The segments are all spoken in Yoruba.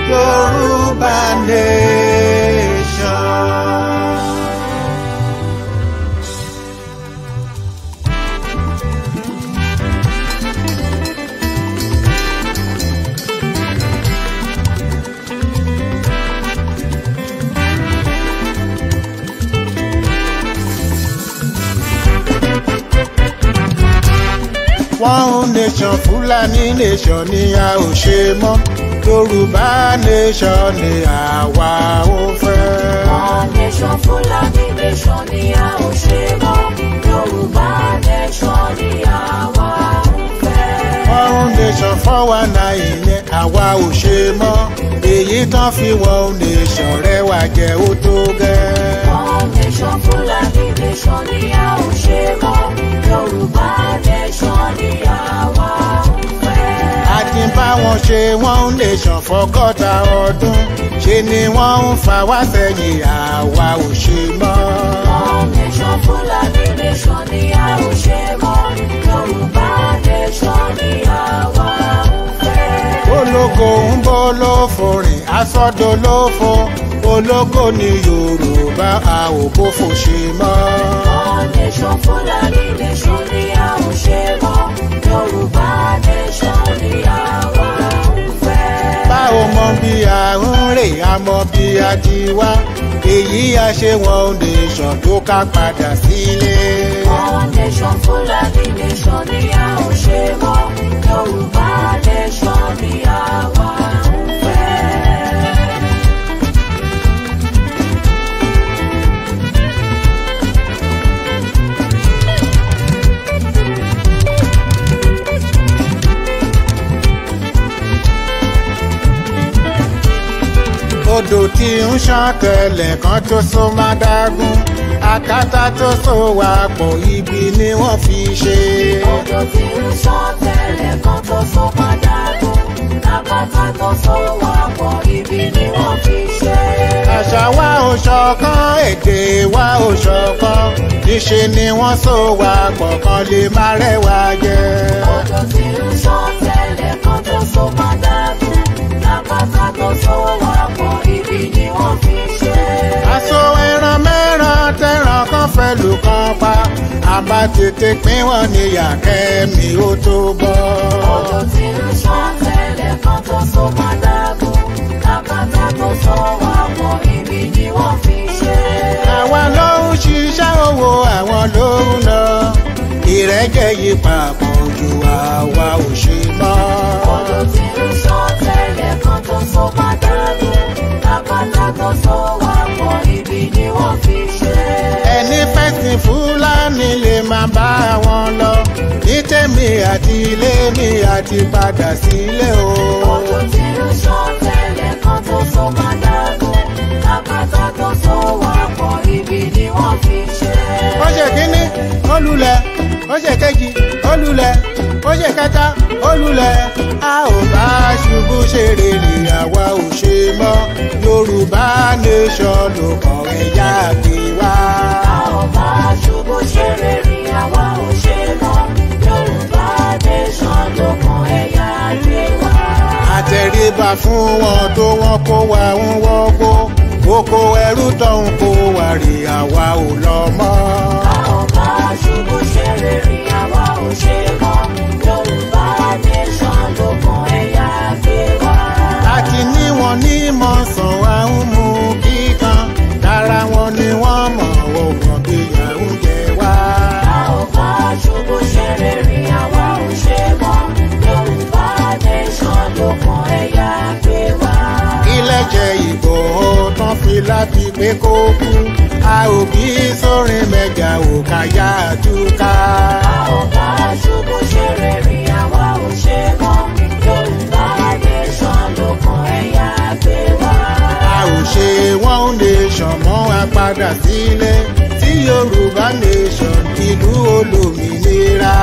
Yoruba nation. One nation, Fulani nation ni a ò ṣe mọ́. Yoruba nation ni àwa ò fẹ́. One nation, Fulani nation ni a ò ṣe mọ́. Yoruba nation ni àwa ò fẹ́. One nation, 419 ni àwa ò ṣe mọ́. Èyí tán fi one nation rẹwà jẹ́ ó tó gẹ́. One nation, Fulani nation ni a ò ṣe mọ́. Yoruba nation ni àwa ò fẹ́. A ti bá wọn ṣe one nation fọ́gọ́ta ọdún. Ṣe ni wọ́n ń fa wá sẹ́yìn àwa ò ṣe mọ́. One nation, Fulani nation ni a ò ṣe mọ́. Yoruba nation ni àwa ò fẹ́. Ológo ń bọ́ lófo rìn asọ́dọ̀ lófo. Ológo ni Yorùbá a ò bófo ṣe mọ́. One nation, Fulani nation ni a ò ṣe mọ́. Yoruba nation ni àwa ò fẹ́. Bá o mọ bí a ń rè a mọ bí a ti wá. Èyí a ṣe one nation tó ká padà sílé. One nation, Fulani nation ni a ò ṣe mọ́. Yoruba nation ni àwa ò fẹ́. Odò tí ń ṣàn tẹ̀lẹ̀ kan tó so má dágún. Àkàtà tó so wà pọ̀ ibi ni wọ́n fi ṣe. Odò tí ń ṣàn tẹ̀lẹ̀ kan tó so padà gùn. Àkàtà tó so wà pọ̀ ibi ni wọ́n fi ṣe. Àṣà wa ò ṣọ̀kan, èdè wa ò ṣọ̀kan. Níṣe ni wọ́n so wà pọ̀ kan lè má rẹwà jẹ. Odò tí ń ṣàn tẹ̀lẹ̀ kan tó so padà gùn. Àkàtà tó so wà pọ̀ ibi ni wọ́n fi ṣe. Aṣọ ẹran mẹ́ran tẹran kan fẹ́ lù kan pa. Àbá tètè pín wọn níyà kẹ́mi ó tó bọ́. Odò tí ń ṣàn tẹ̀lẹ̀ kan tó so padà gùn. Àkàtà tó so wà pọ̀ ibi ni wọ́n fi ṣe. Àwa ló ń ṣiṣẹ́ owó àwọn ló ń lọ. Ìrẹ́jẹ yí papọ̀ ju àwa ò ṣe mọ́. Odò tí ń ṣàn tẹ̀lẹ̀ kan tó so padà gùn. Àkàtà tó so wà pọ̀ ibi ni wọ́n fi ṣe. Ẹni fẹ̀sìn Fúlàní lè máa bá wọn lọ. Ní tèmi àti ilé mi àti padà sílé o. Odò tí ń ṣàn tẹ̀lẹ̀ kan tó so padà gùn. Àkàtà tó so wà pọ̀ ibi ni wọ́n fi ṣe. Ó ṣe kínní, ó lulẹ̀, ó ṣe kejì, ó lulẹ̀, ó ṣe kẹta, ó lulẹ̀. A ò bá ṣubú ṣe rere àwa ò ṣe mọ́. Yorùbá nation ló kàn ẹ̀yà gbé wá. A ò bá ṣubú ṣe rere àwa ò ṣe mọ́. Yorùbá nation ló kàn ẹ̀yà gbé wá. Àtẹ̀ríba fún wọn tó wọ́n kó wa ń wọ́gbó. Oko ẹrú tó ń kó wa rè àwa ò lọ mọ́. A ò bá ṣubú ṣe rere àwa ò ṣe mọ́. Yorùbá nation ló kàn ẹ̀yà gbé wá. Láti ní wọn ní mọ̀sán wa ń mú kíkan. Dára wọn ni wọ́n mọ̀ ọ̀gbọ̀n bí ìyà ń jẹ wá. A ò bá ṣubú ṣe rere àwa ò ṣe mọ́. Yorùbá nation ló kàn ẹ̀yà gbé wá. Ilẹ̀jẹ̀ ìbò tán fi láti pé kó kú. A ò bí sórin mẹ́jà ò káyà túká. A ò bá ṣubú ṣe rere àwa ò ṣe mọ́. Yorùbá nation ló kàn ẹ̀yà gbé wá. A ò ṣe one nation mọ́ a padà sílé. Tí Yorùbá nation ìlú olómìnira.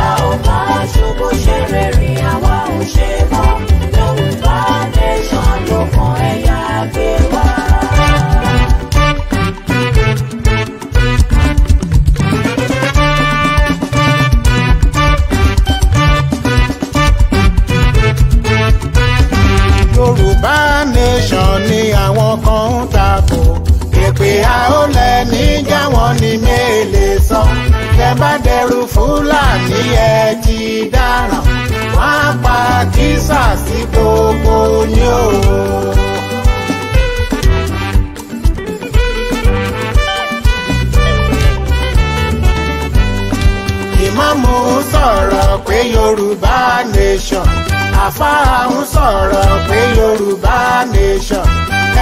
A ò bá ṣubú ṣe rere àwa ò ṣe mọ́. Yorùbá nation ló kàn ẹ̀yà gbé wá. pé a ó lẹ níjà wọn ní mélèé sọ. Tẹ́ bá dẹrù Fúlàní ẹ ti dáràn, wọ́n á pa kísà sí gbogbo yín o. Ìmáàmù sọ̀rọ̀ pé Yorùbá nation, àfáà ń sọ̀rọ̀ pé Yorùbá nation,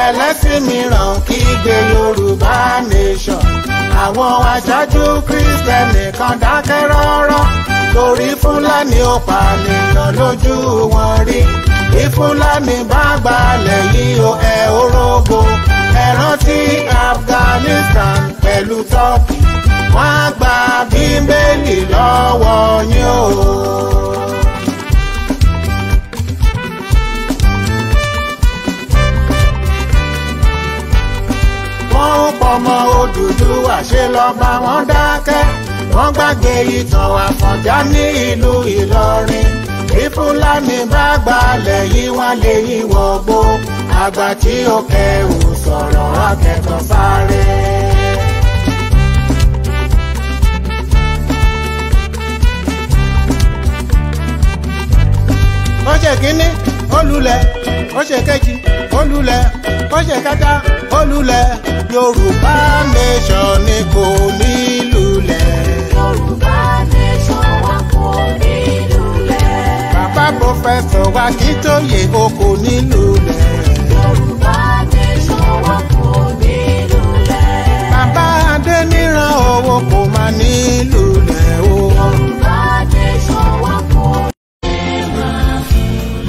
ẹlẹ́sìn mìíràn kígbe Yorùbá nation. Àwọn aṣáájú Kristẹni kan dákẹ́ rọ́rọ́ torí Fúlàní ò pànìyàn lójú wọn rí. Bí Fúlàní bá gbalẹ̀ yìí o ẹ orógbó. Ẹ rántí Afghanistan pẹ̀lú Turkey, wọ́n á gba Bíbélì lọ́wọ́ yín o. Wọ́n ń pọmọ Odùduwà ṣe lọ bá wọn dákẹ́. Wọ́n gbàgbé ìtàn Àfọ̀njá ní ìlú Ìlọrin. Bí Fúlàní bá gbalẹ̀ yìí wọ́n lè yí wọ̀gbó. Àgbà tí ó kẹrù sọ̀rọ̀ akẹ́kọ̀ọ́ sáré. Ó ṣe kínní, ó lulẹ̀, ó ṣe kejì, ó lulẹ̀, ó ṣe kẹta, ó lulẹ̀. Yorùbá nation ni kò ní lulẹ̀. Yorùbá nation wa kò ní lulẹ̀. Bàbá Prọfẹ̀sọ̀ wa Akíntóyè o kò ní lulẹ̀. Yorùbá nation wa kò ní lulẹ̀. Bàbá Adéníran owó kò máa ní lulẹ̀ o. Yorùbá nation wa kò ní lulẹ̀.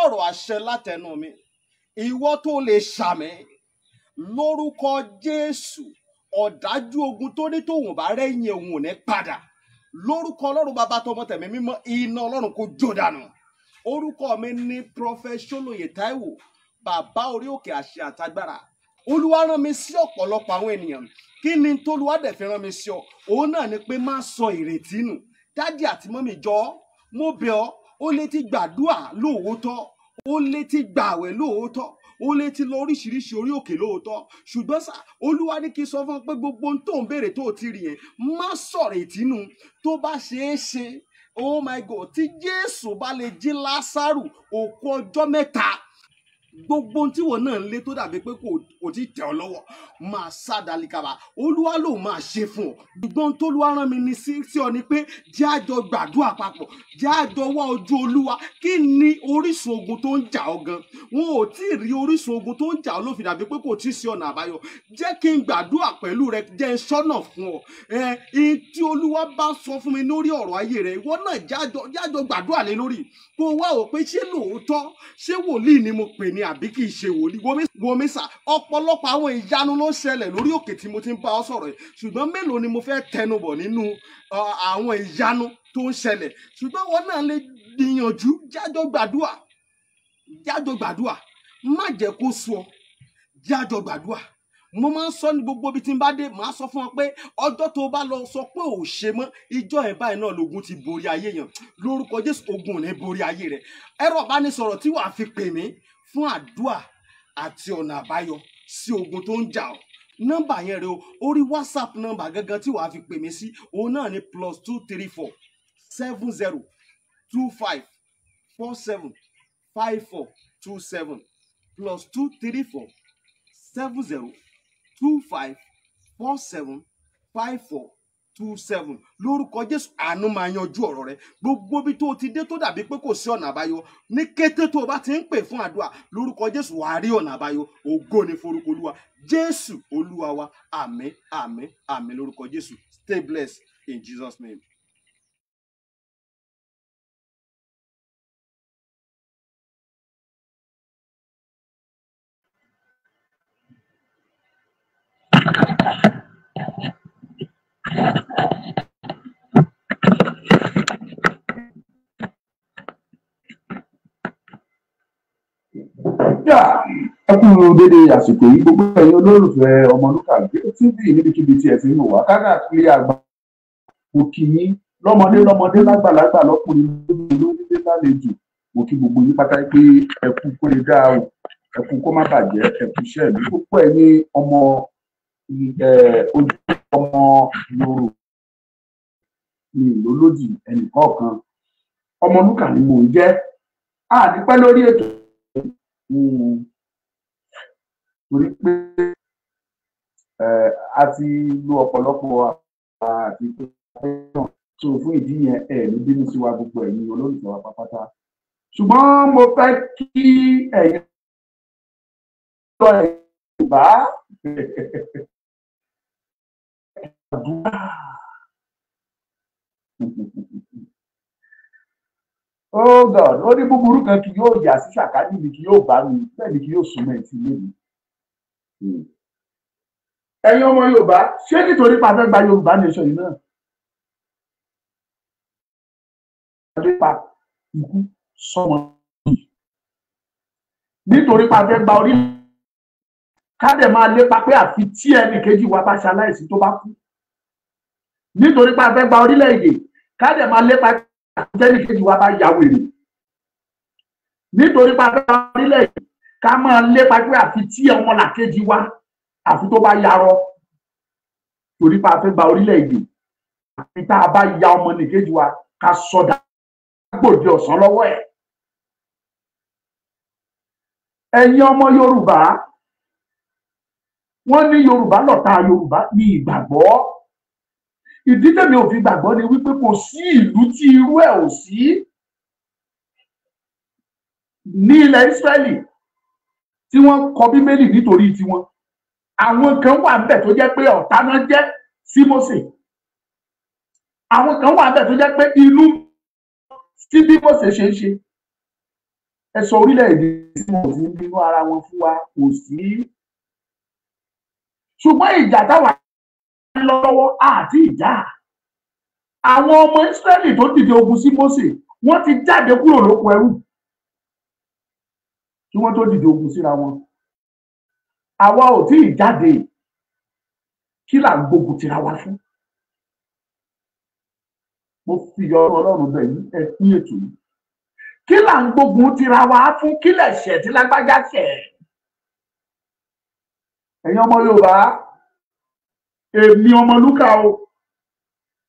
ọ̀rọ̀ àṣẹ látẹnu mi, ìwọ tó lè ṣàmì lórúkọ Jésù. Ọ̀dájú ogun tó ní tòun bá rẹ́yìn òun ò ní padà. Lórúkọ Ọlọ́run bàbá tọmọ tẹ̀mí mímọ́, iná Ọlọ́run kó jó dànù. Orúkọ mi ní Prophet Ṣólóyè Táíwò, bàbá orí òkè àṣẹ àtagbára. Olúwa rán mi sí ọ̀pọ̀lọpọ̀ àwọn ènìyàn. Kí ni t'Olúwa dẹ̀ fi rán mi sí ọ? Òun náà ni pé má sọ ìrètí nù. Dádì àti mọ́mì jọ̀ọ́, mo bẹ̀ ọ́, ó lè ti gbàdúrà lóòótọ́, ó lè ti gbààwẹ̀ lóòótọ́, ó lè ti lọ oríṣiríṣi orí òkè lóòótọ́, ṣùgbọ́n sá Olúwa ní kí n sọ fún ọ pé gbogbo ohun tó ń béèrè tó ti rí yẹn má sọ̀rọ̀ ìtínú. Tó bá ṣeé ṣe, oh my God, tí Jésù bá lè jí Lásárù òkú ọjọ́ 3, gbogbo ohun tí wọn náà ń lé tó dàbí pé kò tí tẹ̀ ọ́ lọ́wọ́ máa sá dalikaba. Olúwa ló máa ṣe fún ọ. Gbogbo t'Olúwa rán mi ní sí ọ ni pé jẹ́ a jọ gbàdúrà papọ̀, jẹ́ a jọ wá ojú Olúwa. Kí ni orísun ogun tó ń jà ọ́ gan? Wọn ò tí ì rí orísun ogun tó ń jà ọ́ ló fi dàbí pé kò tí ì sí ọ̀nà àbáyọ. Jẹ́ kí n gbàdúrà pẹ̀lú rẹ, jẹ́ n ṣọ́nà fún ọ. Tí Olúwa bá sọ fún mi lórí ọ̀rọ̀ ayé rẹ, ìwọ náà jájọ gbàdúrà lé lórí. Kó wá wò pé ṣé lóòótọ́, ṣé wòlíì ni mo pè ní àbí kì í ṣe wòlíì. Wòmísà, ọ̀pọ̀lọpọ̀ àwọn ìyanu ló ń ṣẹlẹ̀ lórí òkè tí mo ti ń bá ọ sọ̀rọ̀ yìí, ṣùgbọ́n mélòó ni mo fẹ́ tẹnubọ̀ nínú àwọn ìyanu tó ń ṣẹlẹ̀? Ṣùgbọ́n wọn náà lè gbìyànjú, jájọ gbàdúrà, má jẹ́ kó sú ọ, jájọ gbàdúrà. mo máa ń sọ ní gbogbo ibi tí n bá dé màá sọ fún wọn pé ọjọ́ tó bá lọ sọ pé ò ṣe mọ́ ìjọ ẹ̀ báyìí náà lógun ti borí ayé yẹn lórúkọ Jésù ogun ò ní borí ayé rẹ̀. ẹ̀rọ ìbánisọ̀rọ̀ tí wàá fi pè mí fún àdúà àti ọ̀nà àbáyọ sí ogun tó ń jà ọ́ nọ́mbà yẹn rẹ o orí WhatsApp nọ́mbà gangan tí wàá fi pè mí sí òun náà ni +234 70 25 47 5427 +234 70 25 47 5427 lórúkọ Jésù àánú máa yanjú ọ̀rọ̀ rẹ gbogbo bí tó ti dé tó dàbí pé kò sí ọ̀nà àbáyọ ní kété tó o bá ti ń pè fún àdúrà lórúkọ Jésù wàá rí ọ̀nà àbáyọ ògo ni forúkọ Olúwa Jésù Olúwa wa àmín àmín àmín lórúkọ Jésù. Stay blessed in Jesus' name. Ẹ kú dédé àsìkò yìí gbogbo ẹ̀yin olólùfẹ́ Ọmọlúkà TV níbikíbi tí ẹ ti ń wò wá káàkiri àgbà mo kí yín lọ́mọdé lágbàlagbà lọ́kùnrin lónílé lálejò mo kí gbogbo yín pátá pé ẹ kú kó lè dáa o ẹ kú kó má bàjẹ́ ẹ kú iṣẹ́ mi gbogbo ẹ̀yin ọmọ ojú ọmọ Yorùbá ní ìlólódì ẹnìkọ̀ọ̀kan Ọmọlúkà ni mò ń jẹ́ àdìpẹ́ lórí ètò torí pé a ti lo ọ̀pọ̀lọpọ̀ àti pé so fún ìdí yẹn ní bínú sí wa gbogbo ẹ̀yin olólùfẹ́ wa pátápátá ṣùgbọ́n mo fẹ́ kí ẹ̀yin lọ Yorùbá Oh God, ó ní búburú kan kì yóò yà sí sàkáàdì mi kì yóò bá mi bẹ́ẹ̀ ni kì yóò súnmọ́ ẹ̀ tí ilé mi. Ẹ̀yin ọmọ Yorùbá ṣé nítorí pa fẹ́ gba Yorùbá nation yìí náà? Nípa ikú sọmọ nítorí pa fẹ́ gba orí ká dẹ̀ máa lépa pé àfi tí ẹnì kejì wa bá ṣaláìsí tó bá kú. Nítorí pa fẹ́ gba orílẹ̀-èdè ká dẹ̀ máa lépa àtẹ́nì kejì wa bá ya wèrè nítorí pé orílẹ̀-èdè ká máa lépa pé àfi tí ọmọlàkejì wa àfi tó bá yarọ torí pé a fẹ́ gba orílẹ̀-èdè àfi tá a bá ya ọmọnìkejì wa ká sọdá gbòde ọ̀sán lọ́wọ́ ẹ̀. Ẹ̀yin ọmọ Yorùbá wọ́n ní Yorùbá lọ̀tá Yorùbá ní ìgbàgbọ́. Ìdí tèmi ò fi gbàgbọ́ ni wípé kò sí ìlú tí irú ẹ̀ ò sí ní ilẹ̀ Ísírẹ́lì tí wọ́n kọ Bíbélì nítorí tiwọn. Àwọn kan wà ńbẹ̀ tó jẹ́ pé ọ̀tá náà jẹ́ sí Mósè. Àwọn kan wà ńbẹ̀ tó jẹ́ pé inú sí bí Mósè ṣe ń ṣe. Ẹ sọ orílẹ̀-èdè tí wọn ò sí nínú ara wọn fún wa kò sí. Ṣùgbọ́n ìjà táwa lọ́wọ́ àti ìjà àwọn ọmọ Ísírẹ́lì tó dìde ogun sí Mósè wọ́n ti jáde kúrò lóko ẹrú kí wọ́n tó dìde ogun síra wọn. Àwa ò tí ì jáde kí là ń gbógun tira wa fún. Mo fi ọ̀rọ̀ Ọlọ́run bẹ̀ yín ẹ pín ètò yìí. Kí là ń gbógun tira wa fún kí lẹ̀ṣẹ̀ tí lágbájá ṣẹ̀. Ẹ̀yin ọmọ Yorùbá èmi Ọmọlúkà o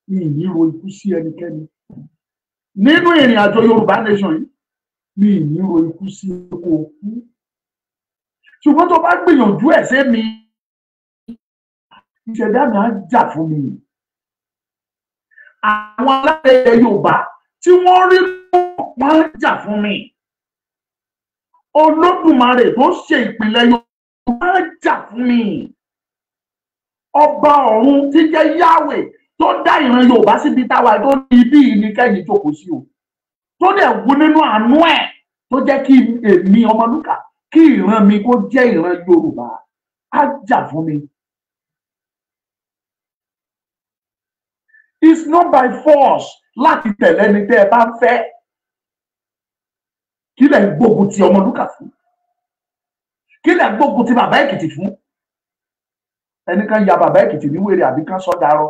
mi ní ro ikú sí ẹnikẹ́ni nínú ìrìn àjò Yorùbá nation yìí mi ní ro ikú sí kò kú ṣùgbọ́n tó bá gbìyànjú ẹ̀ sí mi ìṣẹ̀dá mi á jà fún mi. Àwọn aláṣẹ Yorùbá tí wọ́n rí wọ́n á jà fún mi. Olódùmarè tó ṣe ìpìlẹ̀ Yorùbá á jà fún mi. Ọba ọ̀run tí jẹ́ Yahweh tó dá ìran Yorùbá síbi táwa tó ní ibi ní kẹ́yìn jókòó sí o tó dẹ̀ wú nínú àánú ẹ̀ tó jẹ́ kí èmi Ọmọlúkà kí ìran mi kó jẹ́ ìran Yorùbá á jà fún mi. It's not by force láti tẹ̀lé ẹni tẹ́ ẹ bá ń fẹ́. Kí lẹ̀ ń gbógun ti Ọmọlúkà fún? Kí lẹ̀ ń gbógun ti bàbá Èkìtì fún? ẹnìkan ya bàbá Èkìtì ní wèrè àbí kan sọ darọ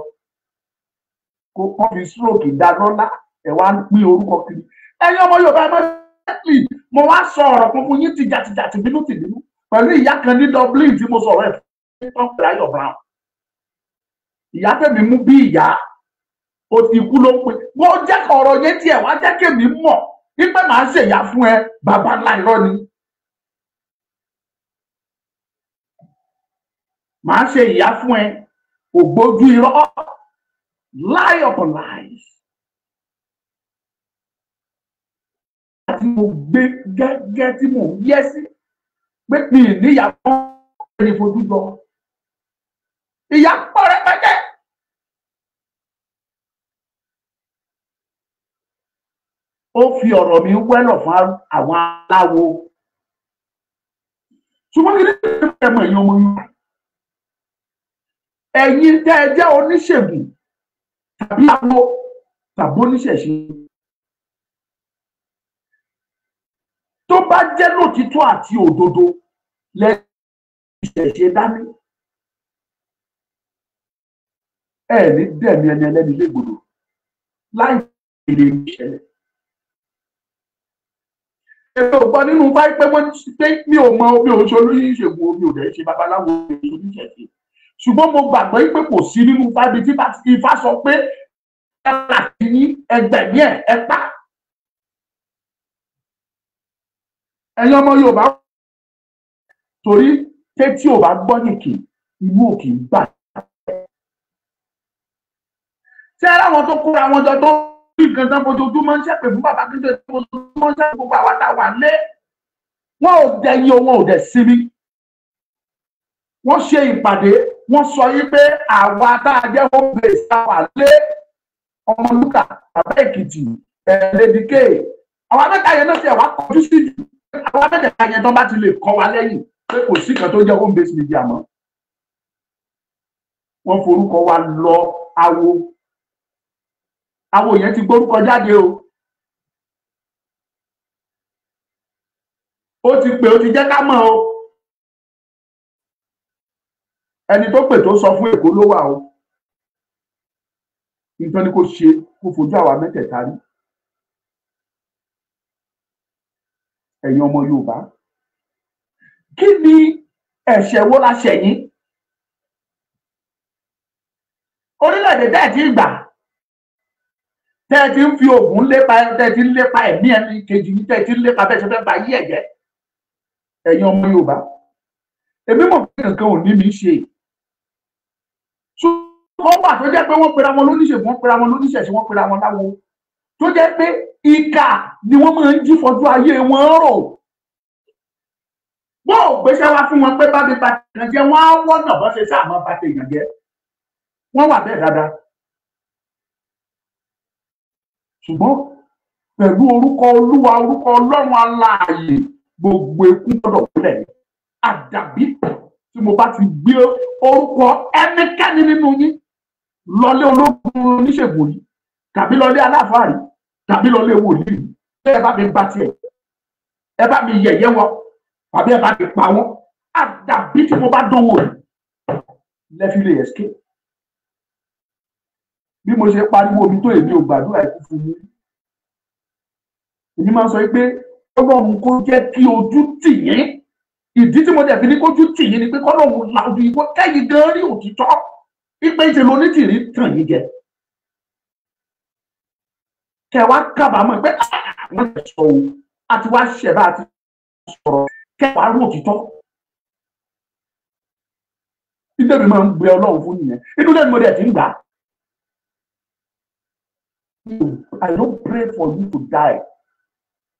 kó wọ́n fi stroke dá lọ́lá ẹ wá ń pín orúkọ kiri. Ẹ̀yin ọmọ Yorùbá ẹ mọ̀ mo wá sọ ọ̀rọ̀ kan fún yín tìjàtìjà tìbínú pẹ̀lú ìyá kan ní Dublin tí mo sọ̀rọ̀ ẹ̀ fún Ayọ̀ Brown. Ìyá tẹ̀mí mú bí ìyá ó ti kú ló pé wọ́n jẹ́ ọ̀rọ̀ yẹn tiẹ̀ wá jẹ́ kémi mọ̀ wípé màá ṣèyá fún ẹ bàbá ńlá irọ́ ni. Màá ṣe ìyá fún ẹ ògbójú irọ́, lie upon lies. Tí mo gbé gẹ́gẹ́ tí mo yẹ sí pé mi níyàwó ẹni fojú jọ. Ìyá pọ̀ rẹpẹtẹ. Ó fi ọ̀rọ̀ mi wẹ́lọ̀ fún àwọn aláwo. Ṣùgbọ́n kí ni ẹ̀mọ̀ ẹ̀yin ọmọ Yorùbá? Ẹ̀yin tẹ́ ẹ jẹ́ oníṣègùn tàbí awo tàbí oníṣẹ̀ṣe. Tó bá jẹ́ lòtítọ́ àti òdodo lẹ́yìn ìṣẹ̀ṣe dání. Ẹ ní dẹ̀mí ẹni ẹlẹ́ni légbodò láì èrè ìṣẹ̀lẹ̀. Èmi ò gbọ́ nínú báyìí pé wọ́n ti pé mi ò ṣe olóyìnṣègùn omi ò dẹ̀ ṣe babaláwo oníṣẹ̀ṣe. Ṣùgbọ́n mo gbàgbọ́ pé kò sí nínú báyìí tí Ifá sọ pé ẹ láti ní ẹgbẹ̀mí ẹ pa. Ẹ̀yin ọmọ Yorùbá torí tẹ́tí ò bá gbọ́ nìkì inú òkè ń bà. Ṣé aláwọn tó kóra wọn jọ tó rí nǹkan tán fojoojúmọ́ ń ṣẹ̀pẹ̀ fún bàbá Kíndé tó fojoojúmọ́ ń ṣẹ̀pẹ̀ gbogbo àwa tá a wà lé. Wọ́n ò dẹ̀yìn wọn ò dẹ̀ sinmi. Wọ́n ṣe ìpàdé wọ́n sọ yí pé àwa tá a jẹ́ home base tá a wà lé Ọmọlúkà bàbá Èkìtì Lédìké. Àwọn mẹ́ta yẹn náà ti ẹ̀ wá kọjú sí jù. Àwọn mẹ́ta yẹn tó bá ti lè kọ́ wa lẹ́yìn pé kò sí kan tó jẹ́ home base media mọ́. Wọ́n forúkọ wa lọ awo. Awo yẹn ti gbórúkọ jáde o. Ó ti pè ó ti jẹ́ ká mọ̀ o. Ẹni tó pè tó sọ fún Èkó ló wà o. Nǹkan ni kò ṣe kó fojú àwa mẹ́tẹ̀ẹ̀ta rí. Ẹ̀yin ọmọ Yorùbá kí ni ẹ̀ṣẹ̀ wo la ṣẹ̀ yín? Orílẹ̀-èdè tẹ́ ti gbà tẹ́ ti ń fi oògùn lépa tẹ́ ti ń lépa ẹ̀mí ẹni kejì ní tẹ́ ti ń lépa bẹ́ẹ̀ ṣe fẹ́ ba yí ẹ̀jẹ̀. Ẹ̀yin ọmọ Yorùbá èmi mọ̀ pé nǹkan ò ní mi ṣe. Ṣùgbọ́n wà tó jẹ́ pé wọ́n pera wọn lóníṣègùn wọ́n pera wọn lóníṣẹ̀ṣe wọ́n pera wọn láwo tó jẹ́ pé ìkà ni wọ́n máa ń jí fojú ayé wọn rò. Wọ́n ò gbéṣẹ́ wá fún wọn pé bá mi bá tèèyàn jẹ́ wọ́n á wọ́nà bọ́ ṣe sáà máa bá tèèyàn jẹ́. Wọ́n wà bẹ́ẹ̀ dáadáa. Ṣùgbọ́n pẹ̀lú orúkọ Olúwa orúkọ Ọlọ́run aláàyè gbogbo ikú gbọ́dọ̀ kúlẹ̀. Àdàbí tí mo bá ti gbé orúkọ ẹnikẹ́ni nínú yín lọlé ológun oníṣègùn yìí tàbí lọlé aláàfáà yìí tàbí lọlé wòlíì ẹ bá mi bá tiẹ̀ ẹ bá mi yẹ̀yẹ́ wọn tàbí ẹ bá mi pa wọn àdàbí tí mo bá dánwò lẹ́fí lè escape. Bí mo ṣe pariwo mi tó èmi ò gbàdúrà ikú fún mi. Èmi máa ń sọ pé Ọlọ́run kó jẹ́ kí ojú tì yín. Ìdí tí mo dẹ̀ fi ní kójú tì yín ni pé kọ́lọ́run la ojú ìwọ kẹ́yìn gan rí òtítọ́ ipe ìṣe l'Onitiri tàn yín jẹ. Kẹ wá kábàámọ̀ pé àwọn ẹ̀ṣọ́ o àti wá ṣẹ̀bá àti sọ̀rọ̀ kẹwàá rí òtítọ́. Ìdí mi máa ń gbé Ọlọ́run fún nìyẹn. Inú lẹ́nu mo dẹ̀ ti ń gbà. I don't pray for you to die.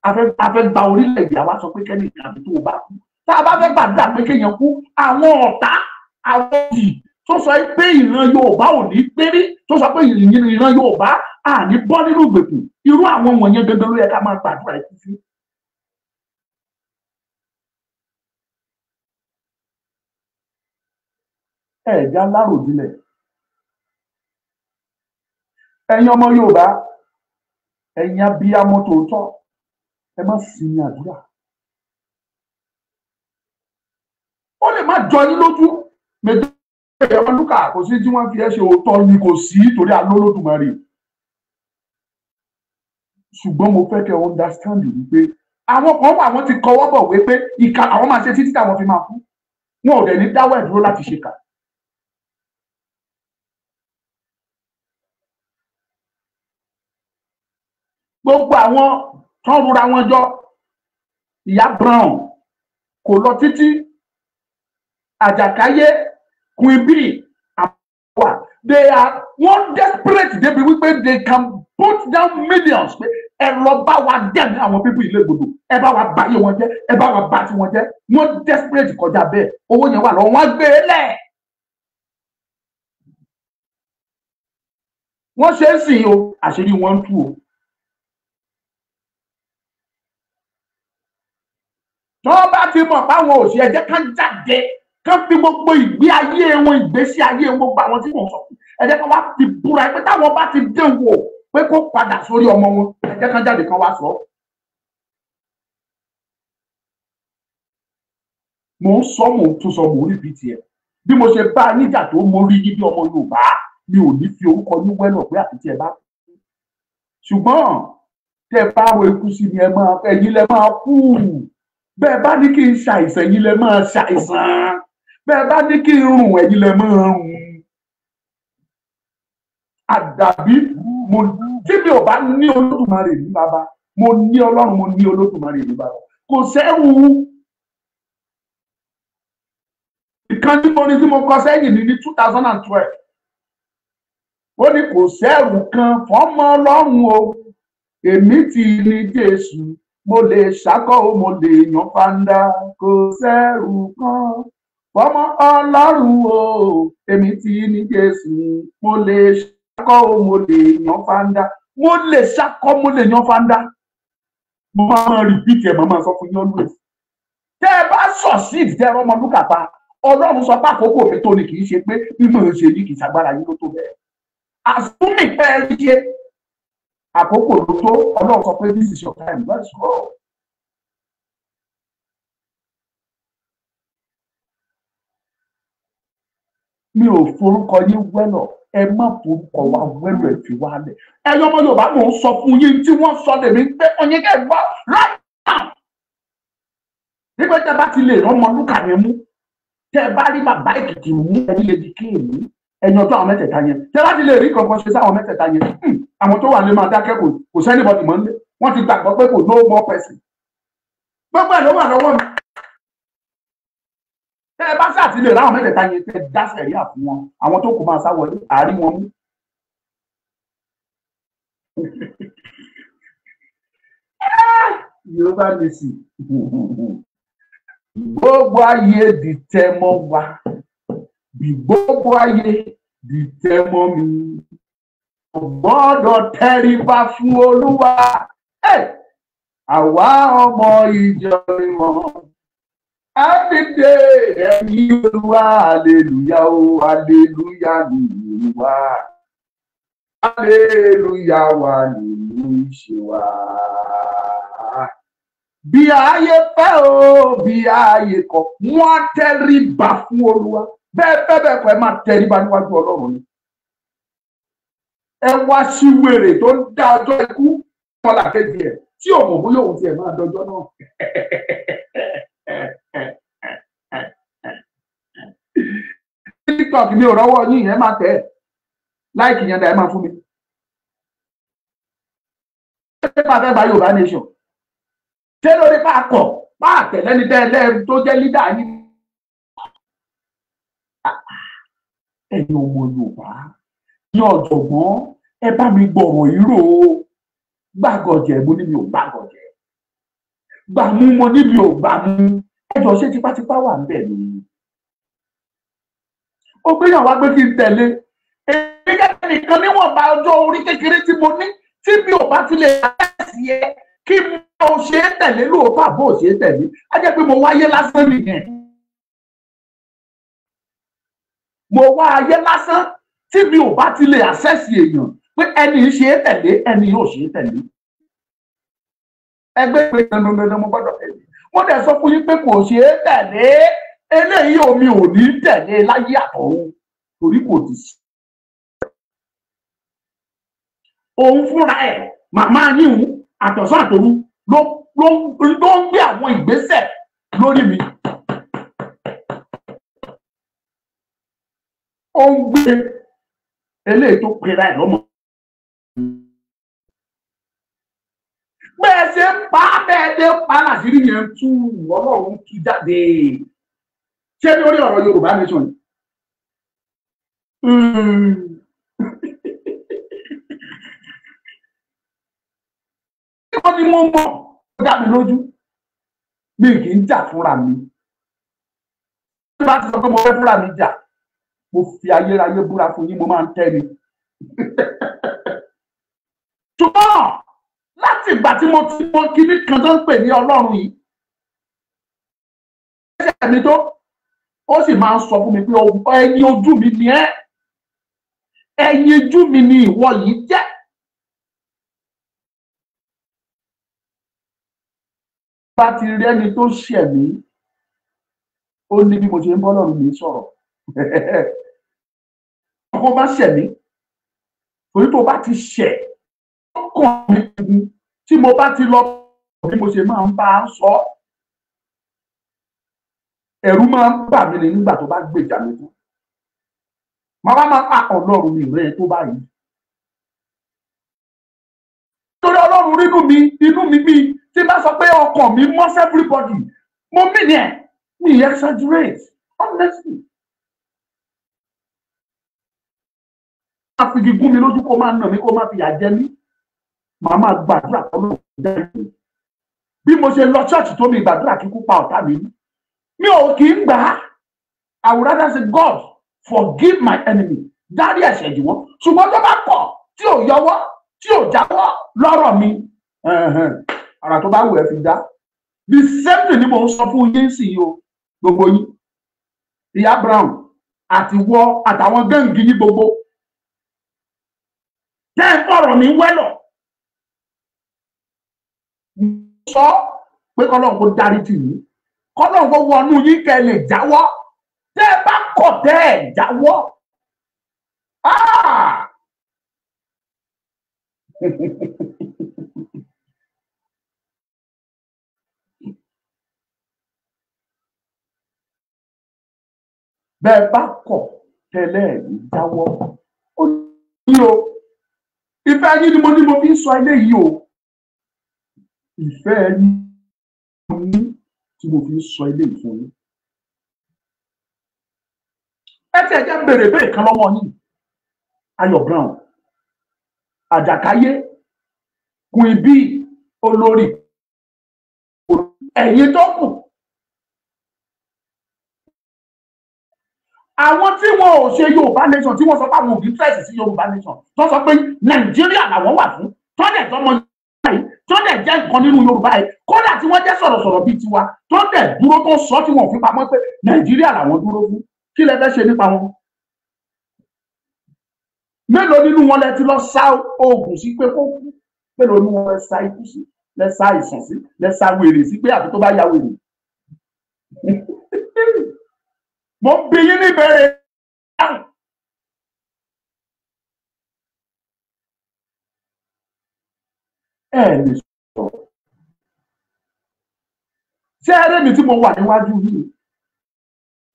A fẹ́ gba orílẹ̀-èdè àwa sọ pé kẹ́ni ìgbàgbé tó o bá kú. Tá a bá fẹ́ gbàdúrà pé kéèyàn kú, àwọn ọ̀tá àwọn òdì tó sọ pé ìran Yorùbá ò ní gbérí tó sọ pé ìran Yorùbá à ní bọ́ nínú ìgbèkùn. Irú àwọn wọ̀nyẹn gangan ló yẹ ká máa gbàdúrà ikú fún. Ẹ̀já láròjinlẹ̀. Ẹ̀yin ọmọ Yorùbá ẹ̀yin abiyamọ tòótọ́ ẹ má sinmi àdúrà. Ó lè má jọ yín lójú Ọmọlúkà kò sí tí wọ́n fi ẹ́ ṣe òótọ́ ni kò sí torí alólódùmarè. Ṣùgbọ́n mo fẹ́ kẹ́ understand wípé àwọn kan wà wọ́n ti kọwọ́ bọ̀ wípé ìka àwọn máa ṣe títí táwọn fi máa kú. Wọn ò dẹ̀ ní dáwọ́ ẹ̀ dúró láti ṣe kà. Gbogbo àwọn tán rura wọn jọ ìyá Brown kò lọ títí Àjàkáyé Queen Bee àwa they are one desperate débi wípé they can put down millions pé ẹ lọ bá wa dẹ̀ ní àwọn pípọ̀ ilé gbogbo ẹ bá wa báyé wọn jẹ́ ẹ bá wa bá tí wọn jẹ́ wọ́n desperate kọjá bẹ́ẹ̀ owó yẹn wà lọ́wọ́ wọ́n gbé e lẹ̀. Wọ́n ṣe é sìn o àṣírí wọn ń tú o. Tó bá ti mọ̀ páwọn òṣì ẹ̀jẹ̀ kan jáde kán fi gbogbo ìgbé ayé wọn ìgbésí ayé wọn gbogbo àwọn tí wọ́n sọ ẹ̀jẹ̀ kan wá fi búra pé táwọn bá ti dé wò pé kó padà sórí ọmọ wọn ẹ̀jẹ̀ kan jáde kan wá sọ. Mo ń sọ mò ń tún sọ mò ń rí bíi tiẹ̀ bí mo ṣe bá níjà tó mo rí yí bí ọmọ Yorùbá mi ò ní fi orúkọ ní wẹ́lọ̀ pé àti tí ẹ bá kú. Ṣùgbọ́n tẹ bá ro ikú sí ni ẹ̀yin lẹ máa kú. Bẹ́ẹ̀ bá ní kí n ṣàìsàn ẹ̀yin lẹ máa ṣàìsàn. Bẹ́ẹ̀ bá ní kí n rùn ẹ̀yin lẹ máa rùn. Àdàbí tí mi ò bá ní Olódùmarè ní bàbá mo ní Ọlọ́run mo ní Olódùmarè ní bàbá kò sẹ́rù. Ìkan tí mo ní tí mo kọ sẹ́yìn ní 2012 ó ní kò sẹ́rù kan fọ́mọ Ọlọ́run o èmi ti ní Jésù mo lè ṣákọ́ o mo lè yan fanda kò sẹ́rù kan fọ́mọ Ọlọ́run o èmi ti ní Jésù mo lè ṣákọ́ o mo lè yan fanda mo lè ṣákọ́ mo lè yan fanda. Mo máa repeat ẹ̀ máa sọ fún yín always. Tẹ́ ẹ bá succeed tẹ́ ẹ rọ́mọ lúkà pa Ọlọ́run sọ pé àkókò mi tó ni kì í ṣe pé mímọ̀ ẹ ṣe ní kì í ṣàgbára yín ló tó bẹ́ẹ̀. Àsúnmì pẹ́ ẹ ṣe àkókò ló tó Ọlọ́run sọ pé this is your time let's go. Mi ò forúkọ yín wẹ́lọ̀ ẹ má forúkọ wa wẹ́lọ̀ ẹ fi wá lẹ̀. Ẹyọ ọmọ Yorùbá mò ń sọ fún yín tí wọ́n sọ lèmi pé oyin kẹ́ ẹ gbọ́ right now. Nígbà tí a bá ti lè rọ́mọ lúkà yẹn mú tẹ́ ẹ bá rí bàbá Èkìtì mú ẹni lè di kéèmí ẹ̀yàn tó àwọn mẹ́tẹ̀ẹ̀ta yẹn tẹ́ láti lè rí kankan ṣe sáwọn mẹ́tẹ̀ẹ̀ta yẹn àwọn tó wà lè máa dákẹ́ kò sẹ́ni bọ́dì mọ́ nílé wọ́n ti gbàgbọ́ pé kò no more person. Gbogbo ẹ̀ ló wà lọ́wọ́ mi. Tẹ́ ẹ bá ṣáàtì lè ráwọn mẹ́tẹ̀ẹ̀ta yẹn tẹ́ dá sẹ̀ríà fún wọn àwọn tó kù máa sá wọlé àárín wọn mú. Yorùbá lè sì gbogbo ayé dìtẹ̀ mọ́ wa bí gbogbo ayé dìtẹ̀ mọ́ mi kò gbọ́dọ̀ tẹríba fún Olúwa àwa ọmọ ìjọ mímọ́ everyday ẹ̀yin Olúwa hallelujah o hallelujah ní Olúwa hallelujah wà nínú iṣẹ́ wa. Bí ayé fẹ́ o bí ayé kọ̀ wọ́n tẹríba fún Olúwa bẹ́ẹ̀ pẹ́ máa tẹríba níwájú Ọlọ́run ni. Ẹ wá sí wèrè tó ń dá ọjọ́ ikú kọlà kejì ẹ̀ tí òun òun yóò tiẹ̀ máa dọjọ́ náà. TikTok mi ò rọ́wọ́ yín ẹ máa tẹ̀ láìkì yẹn dá ẹ máa fún mi. Ṣé máa fẹ́ bá Yorùbá nation? Ṣé lórí pàápọ̀ pàtẹ́lẹ́ni tẹ́lẹ̀ tó jẹ́ lídà yín? Ẹ̀yin ọmọ Yorùbá ní ọ̀jọ̀gbọ́n ẹ bá mi gbọ̀rọ̀ ìró gbàgọ̀jẹ̀ mo ní mi ò gbàgọ̀jẹ̀ gbàmú mo ní mi ò gbàmú ẹjọ́ ṣé tipátipá wà ń bẹ̀ ni. Ó gbéyàn wá pé kí n tẹ̀lé èmi gẹ́gẹ́ nìkan níwọ̀nba ọjọ́ orí kékeré tí mo ní tí mi ò bá ti lè àtẹ̀sí ẹ kí mo ṣe é tẹ̀lé lóòótọ́ àbó ò ṣe é tẹ̀lé á jẹ́ pé mo wáyé lásán nìyẹn. Mo wá ayé lásán tí mi ò bá ti lè àṣẹ́sì èèyàn pé ẹni ṣe é tẹ̀lé ẹni yóò ṣe é tẹ̀lé. Ẹgbẹ́ pé dandandandan mo gbọ́dọ̀ tẹ̀lé. Mo dẹ̀ sọ fún yín pé kò ṣe é tẹ̀lé eléyìí omi ò ní tẹ̀lé láyé àtọ̀run torí kò ti sí. Òun fúnra ẹ̀ màmá yín àtọ̀sán àtòru ló ń gbé àwọn ìgbésẹ̀ lórí mi. Ó ń gbé eléyìí tó pera ẹ̀ lọ́mọ. Bẹ́ẹ̀ ṣe ń pa bẹ́ẹ̀ dé pa láṣìírí yẹn tú Ọlọ́run tú jáde. Ṣé lórí ọ̀rọ̀ Yorùbá nation ni? Wọ́n ní mo mọ̀ ó dá mi lójú. Mi kì í jà fúnra mi. Bí wọ́n ti sọ pé mo fẹ́ fúnra mi jà, mo fi ayérayé búra fún yín, mo máa ń tẹ́ ni. Ṣùgbọ́n láti ìgbà tí mo ti mọ kíní kan tó ń pè ní Ọlọ́run yìí, ẹ̀ṣẹ̀ mi tó, ó sì máa ń sọ fún mi pé ẹyin ojú mi ni ẹ́, ẹyin ojú mi ni ìwọ yìí jẹ́. Bá ti rí ẹni tó ṣẹ̀ mí, ó ní bí mo ṣe ń bọ́ lọ́run mi sọ̀rọ̀. Kó bá ṣẹ̀ mí, torí tó bá ti ṣẹ̀ ọkàn mi tí mo bá ti lọ bí mo ṣe máa ń bá a sọ, ẹ̀rù máa ń bà mí nígbà tó bá gbèjà mi fún. Màá máa pa Ọlọ́run mi rẹ̀ tó báyìí. Torí Ọlọ́run inú mi bí tí bá sọ pé ọkàn mi mọ́ everybody, mo mí ni ẹ̀, mi exaggerate, honestly. Má fi gígùn mi lójú kó máa nà mí, kó máa fi yà jẹ mí. Màá máa gbàdúrà kọ́ lóun. Bí mo ṣe lọ ṣọ́ọ̀ṣì tó mi gbàdúrà kíkú pa ọ̀tá mi. Mi ò kì í gbà á. I would rather say, God, forgive my enemy. Dárí ẹ̀ṣẹ̀ jì wọ́n. Ṣùgbọ́n tó bá kọ̀ tí ò yọwọ́, tí ò jáwọ́ lọ́rọ̀ mi. Ara tó bá wù ẹ́ fi dá. The same thing ni mo ń sọ fún yín sí yìí o. Gbogbo yín. Ìyá Brown àti wọ àtàwọn gẹ́ǹgì yín gbogbo. Tẹ́ ẹ fọ̀rọ̀ mi wẹ́lọ̀. Sọ pé kọ́lọ́run kó dárí tì yín. Kọ́lọ́run kó wọnú yín kẹ́ lè jáwọ́. Tẹ́ ẹ bá kọ̀ tẹ́ ẹ jáwọ́. Bẹ́ẹ̀ bá kọ̀ tẹ́lẹ̀ jáwọ́. Ó ní o. Ìfẹ́ yín ni mo fi ń sọ eléyìí o. Ìfẹ́ yín ni tí mo fi ń sọ eléyìí fún yín. Ẹ tí ẹ jẹ́ bèrè kan lọ́wọ́ yín. Ayọ̀ Brown, Àjàkáyé, Queen B, olórí, ẹ̀yin tó kù. Àwọn tí wọn ò ṣe Yorùbá nation, tí wọ́n sọ pé àwọn òbí tẹ̀sí sí Yorùbá nation, tó sọ pé Nàìjíríà làwọn wà fún, tọ́dẹ̀ tọmọ Yorùbá yìí, tọ́dẹ̀ jẹ́ nǹkan nínú Yorùbá yìí, kódà tí wọ́n jẹ́ sọ̀rọ̀sọ̀rọ̀ bíi tiwa, tọ́dẹ̀ dúró tó sọ tí wọ́n fi pamọ́ pé Nàìjíríà làwọn dúró fún. Kí lẹ fẹ́ ṣe nípa wọn? Mélòó nínú wọn lẹ ti lọ sá oògùn sí pé kó kú? Mélòó nínú wọn lẹ sá ikú sí, lẹ sá ìsàn sí, lẹ sá wèrè sí pé àfi tó bá ya wèrè? Mo bi yín ní ìbéèrè. Ẹ lè sọ̀rọ̀. Ṣé ẹrẹ́ mi tí mo wà níwájú yìí,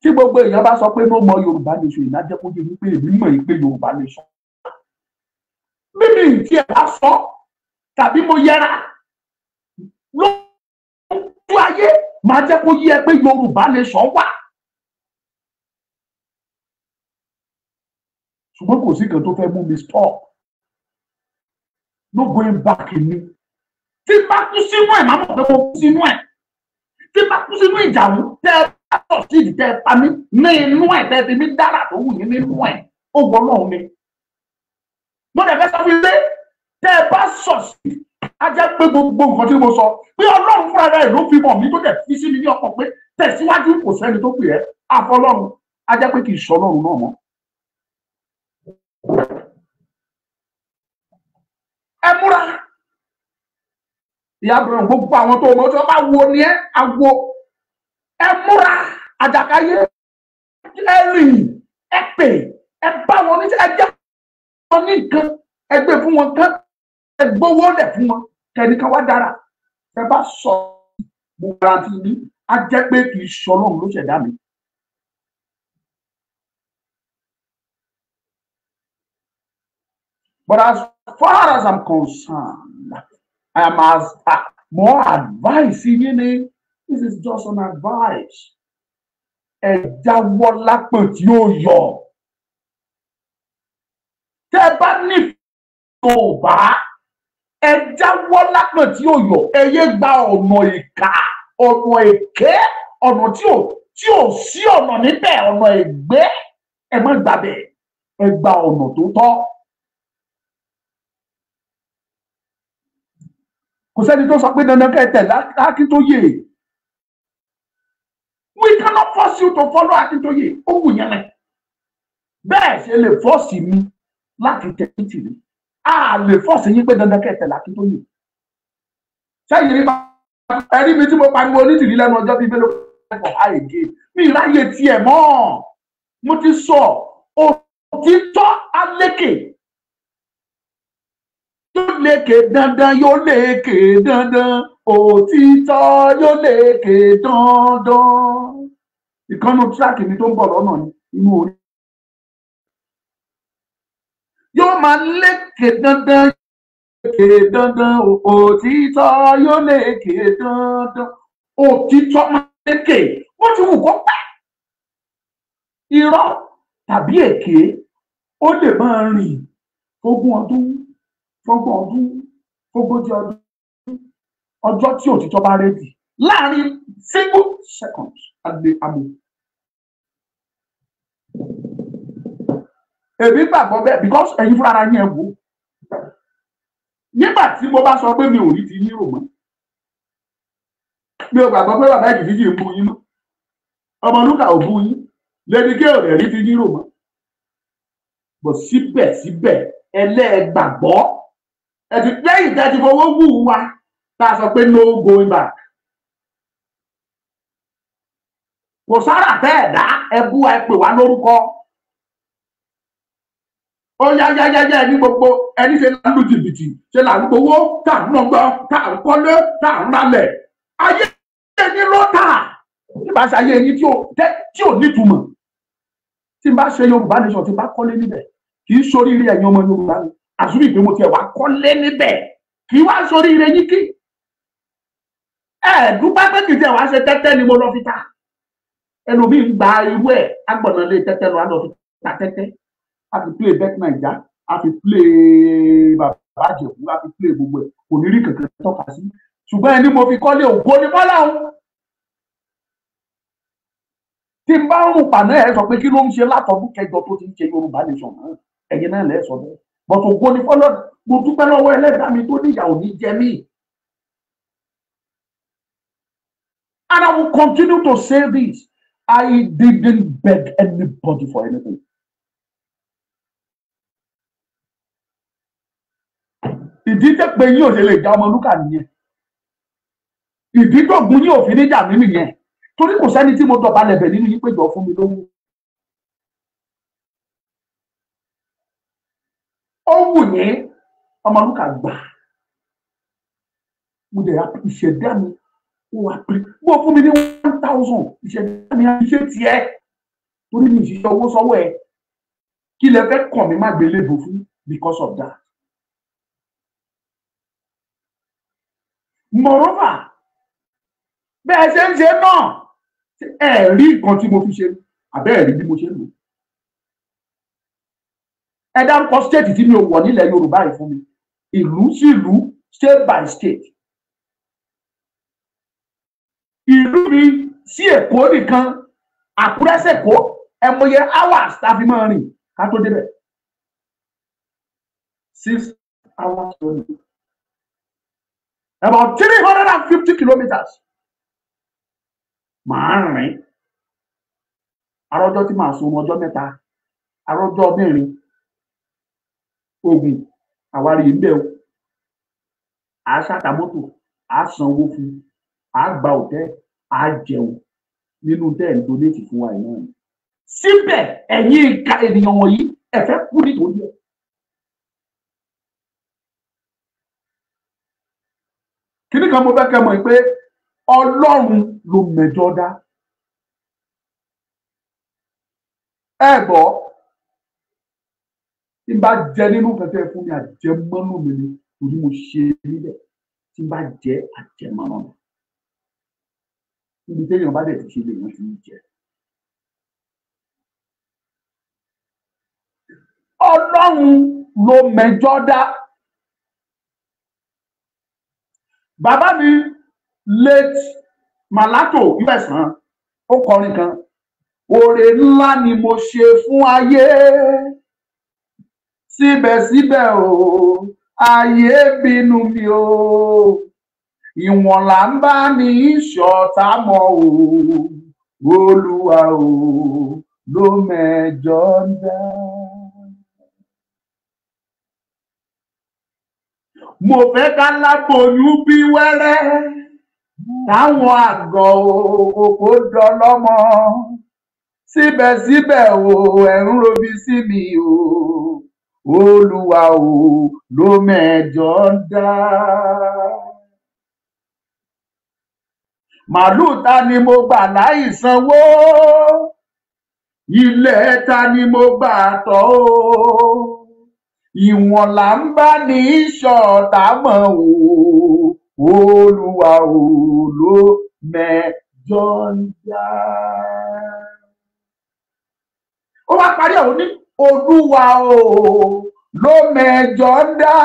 tí gbogbo èèyàn bá sọ pé ló mọ Yorùbá nation, ìnájẹ́ kó jẹ́ wípé èmi mọ̀ yìí pé Yorùbá nation. Bíbí tí ẹ bá sọ tàbí mo yẹra lójú ayé, máa jẹ́ kó yé ẹ pé Yorùbá nation wà. Ṣùgbọ́n kò sí kan tó fẹ́ mú mi stop. No going back in me. Tí bá kú sínú ẹ̀, máa mọ̀ pé mo kú sínú ẹ̀. Tí bá kú sínú ìjàwó, tẹ́ ẹ bá tọ̀ sí ìdí tẹ́ ẹ pa mí ní inú ẹ̀, tẹ́ ẹ fi mí dára tó wù yín nínú ẹ̀. Ó gbọ́ náà mi. Mo dẹ̀ fẹ́ sọ fún ilé, tẹ́ ẹ bá sọ̀ sí, a jẹ́ pé gbogbo nǹkan tí mo sọ, pé Ọlọ́run fúnra rẹ̀ ló fi mọ̀ mí tó dẹ̀ fi sí mi ní ọkàn pé tẹ̀síwájú kò sẹ́ni tó pè ẹ́ àfọlọ́run, a jẹ́ pé kì í sọ Ọlọ́run náà mọ́. Ẹ múra. Ìyá Brown, gbogbo àwọn tó mọ̀ tí wọ́n bá wo ni ẹ́ àwo. Ẹ múra. Àjàkáyé, ẹ rìn, ẹ pè, ẹ bá wọn ní ẹ jẹ́ wọn ní nǹkan ẹ gbé fún wọn kán ẹ gbówó lẹ̀ fún wọn kẹ́nìkan wá dára ẹ bá sọ mo garanti ní á jẹ́ pé kì í ṣọlọ́run ló ṣẹ̀dá mi. But as far as I'm concerned, I am as more advice yín ni this is just an advice. Ẹ jáwọ́ lápọ̀n tí ó yọ. Tẹ́ bá ní Yorùbá, ẹ jáwọ́ lápọ̀n tí ó yọ. Ẹ yé gba ọ̀nà ìkà, ọ̀nà èké, ọ̀nà tí ò sí ọ̀nà níbẹ̀, ọ̀nà ègbé. Ẹ má gbàbẹ̀, ẹ gba ọ̀nà tó tọ́. Kò sẹ́ni tó sọ pé dandan kẹ́ tẹ̀lé Akíntóyè. We cannot force you to follow Akíntóyè. Ó wù yẹn mẹ́. Bẹ́ẹ̀ ṣe lè fọ́ọ̀sì mi láti tẹ̀lé tìrì. A lè fọ́ọ̀sì yín pé dandan kẹ́ tẹ̀lé Akíntóyè. Sẹ́yìn rí ẹ̀rí mi tí mo pariwo Onítìrí lẹ́nu ọjọ́ bíi mélòó kan àìgé. Mi ráyè tiẹ̀ mọ́. Mo ti sọ òtítọ́ alékè. Yóò lékè dandan, yóò lékè dandan, òtítọ́ yóò lékè dandan. Ìkànnì tíráàkì mi tó ń bọ̀ lọ́nà ni inú orí. Yóò máa lékè dandan, lékè dandan, òtítọ́ yóò lékè dandan. Òtítọ́ máa lékè, wọ́n ti wù kó pẹ́. Irọ́ tàbí èké ó lè máa rìn ogún ọdún. Fọ́gbọ̀n ọdún, fógójì ọdún, ọjọ́ tí òtítọ́ bá rẹ́dì láàrin single seconds àmì. Èmi gbàgbọ́ bẹ́ẹ̀ because ẹ̀yin fúnra ara yín ẹ̀ wò. Nígbà tí mo bá sọ pé mi ò rí ti yín rò mọ́, mi ò gbàgbọ́ pé bàbá ìdíjì ń bú yín mọ́. Ọmọlúkà ò bú yín, lẹ́nìkẹ́ ò rẹ̀ rí ti yín rò mọ́. Bọ̀ síbẹ̀síbẹ̀ ẹlẹ́gbàgbọ́. Ẹ̀sì lẹ́yìn tẹ́ ti fowó wù wá tá a sọ pé no going back. Kò sára bẹ́ẹ̀ dá ẹbú ẹ pè wá lórúkọ. Ó yá ní gbogbo ẹni ṣe là ń lu jìbìtì ṣe là ń gbowó tá à ń lọ́gbọ́n tá à ń kọ́lé tá à ń ralẹ̀. Ayé ẹni ló tà. Tí bá ṣe ayé ẹni tí ò nítumọ̀. Tí bá ṣe Yorùbá nation tí bá kọ́lé níbẹ̀ kì í ṣoríire ẹ̀yin ọmọ Yorùbá ni. Àṣírí ìpè mo tiẹ̀ wá kọ́lé níbẹ̀ kì í wá sórí ire yín kí. Dúpẹ́ pé kì í tiẹ̀ wá ṣe tẹ́tẹ́ ni mo lọ fi ta. Ẹlòmíì ń gba irú ẹ̀ agbọ̀nà lé tẹ́tẹ́ lọ á lọ fi ta tẹ́tẹ́. A fi play bet Naija, a fi play bàbá àjẹ̀kú, a fi play gbogbo ẹ̀ kò ní rí kankan tọ́ka sí. Ṣùgbọ́n ẹni mo fi kọ́lé ògo ni bọ́lá òun. Tí n bá ń rùn pàná ẹ̀ sọ pé kí ló ń ṣe látọdún kẹjọ tó ti ń ṣe Yorùbá nation náà ẹ̀yin náà lẹ́ sọ bẹ́ẹ̀. But ògo ni fọ́lọ́ mo dúpẹ́ lọ́wọ́ ẹlẹ́dàá mi tó níyàwó ní jẹ mí. And I will continue to say this. I didn't beg anybody for anything. Ìdí tẹ́ pé yín ò ṣe lè já Ọmọlúkà nìyẹn. Ìdí tó gun yín ò fi ní jà mí nìyẹn. Torí kò sẹ́ni tí mo dọ̀bálẹ̀ bẹ̀ nínú yín pé jọ fún mi lówó. Ó wù ní Ọmọlúkà gbà. Mo dẹ̀ ìṣẹ̀dá mi ó wà pé bó fún mi ní 1,000 ìṣẹ̀dá mi á ṣe tiẹ̀. Torí mi ìṣiṣẹ́ owó sọ́wọ́ ẹ̀. Kí lẹ fẹ́ kàn mí má gbélé bò fún because of that. Moreover, bẹ́ẹ̀ ṣe ń ṣe náà ẹ rí nǹkan tí mo fi ṣe àbẹ́ ẹ̀rí bí mo ṣe ń lò. Ẹ dárúkọ state tí mi ò wọ̀ nílẹ̀ Yorùbá yìí fún mi. Ìlú sí ìlú, state by state. Ìlú mi sí Èkó nìkan, Àkúrẹ́ s'Èkó, ẹmọye hours tá a fi máa rìn ká tó débẹ̀. 6 hours only. About 350 kilometers. Màá rìn. Àrọ́jọ́ tí màá sun ọjọ́ mẹ́ta. Àrọ́jọ́ mẹ́rin. Ògùn àwárí ń bẹ̀ o. À ṣàtà mọ́tò, à sanwó fún, à gba òtẹ́, à jẹun nínú tẹ́ ẹ̀ ń donate fún wa náà. síbẹ̀ ẹ̀yin ìka ènìyàn wọ̀nyí ẹ fẹ́ kú nítorí ẹ̀. kíní kan mo fẹ́ kẹ́ mọ̀ pé Ọlọ́run ló mẹjọ dá. ẹ gbọ́ tí n bá jẹ nínú kẹtẹ fún mi àjẹmọ́nú mi ni torí mo ṣe níbẹ̀ tí n bá jẹ àjẹmọ́nú mi níbi téèyàn bá dẹ̀ ti ṣe lè wọ́n ti ń jẹ. Ọlọ́run ló mẹjọ dá. Bàbá mi late Malato ìfẹ̀sán ó kọrin kan, oore ńlá ni mo ṣe fún ayé síbẹ̀síbẹ̀ o ayé bínú mi o ìwọ̀n là ń bá ní ìṣọ̀tá mọ́ o Olúwa o ló mẹjọ dá. Mo fẹ́ ká láboyún bí wẹ́rẹ́ táwọn àgọ́ òkò dọlọ́mọ síbẹ̀síbẹ̀ o ẹ̀ ń robi sí mi o Olúwa o ló mẹjọ dá. Màálù ta ni mo gbà láì sanwó, ilẹ̀ ta ni mo gbà tọ́ o ìwọ̀n là ń bá ní ìṣọ̀tá mọ́ o Olúwa o ló mẹjọ dá. Ó wá parí àwọn ní Olúwa o ló mẹjọ dá.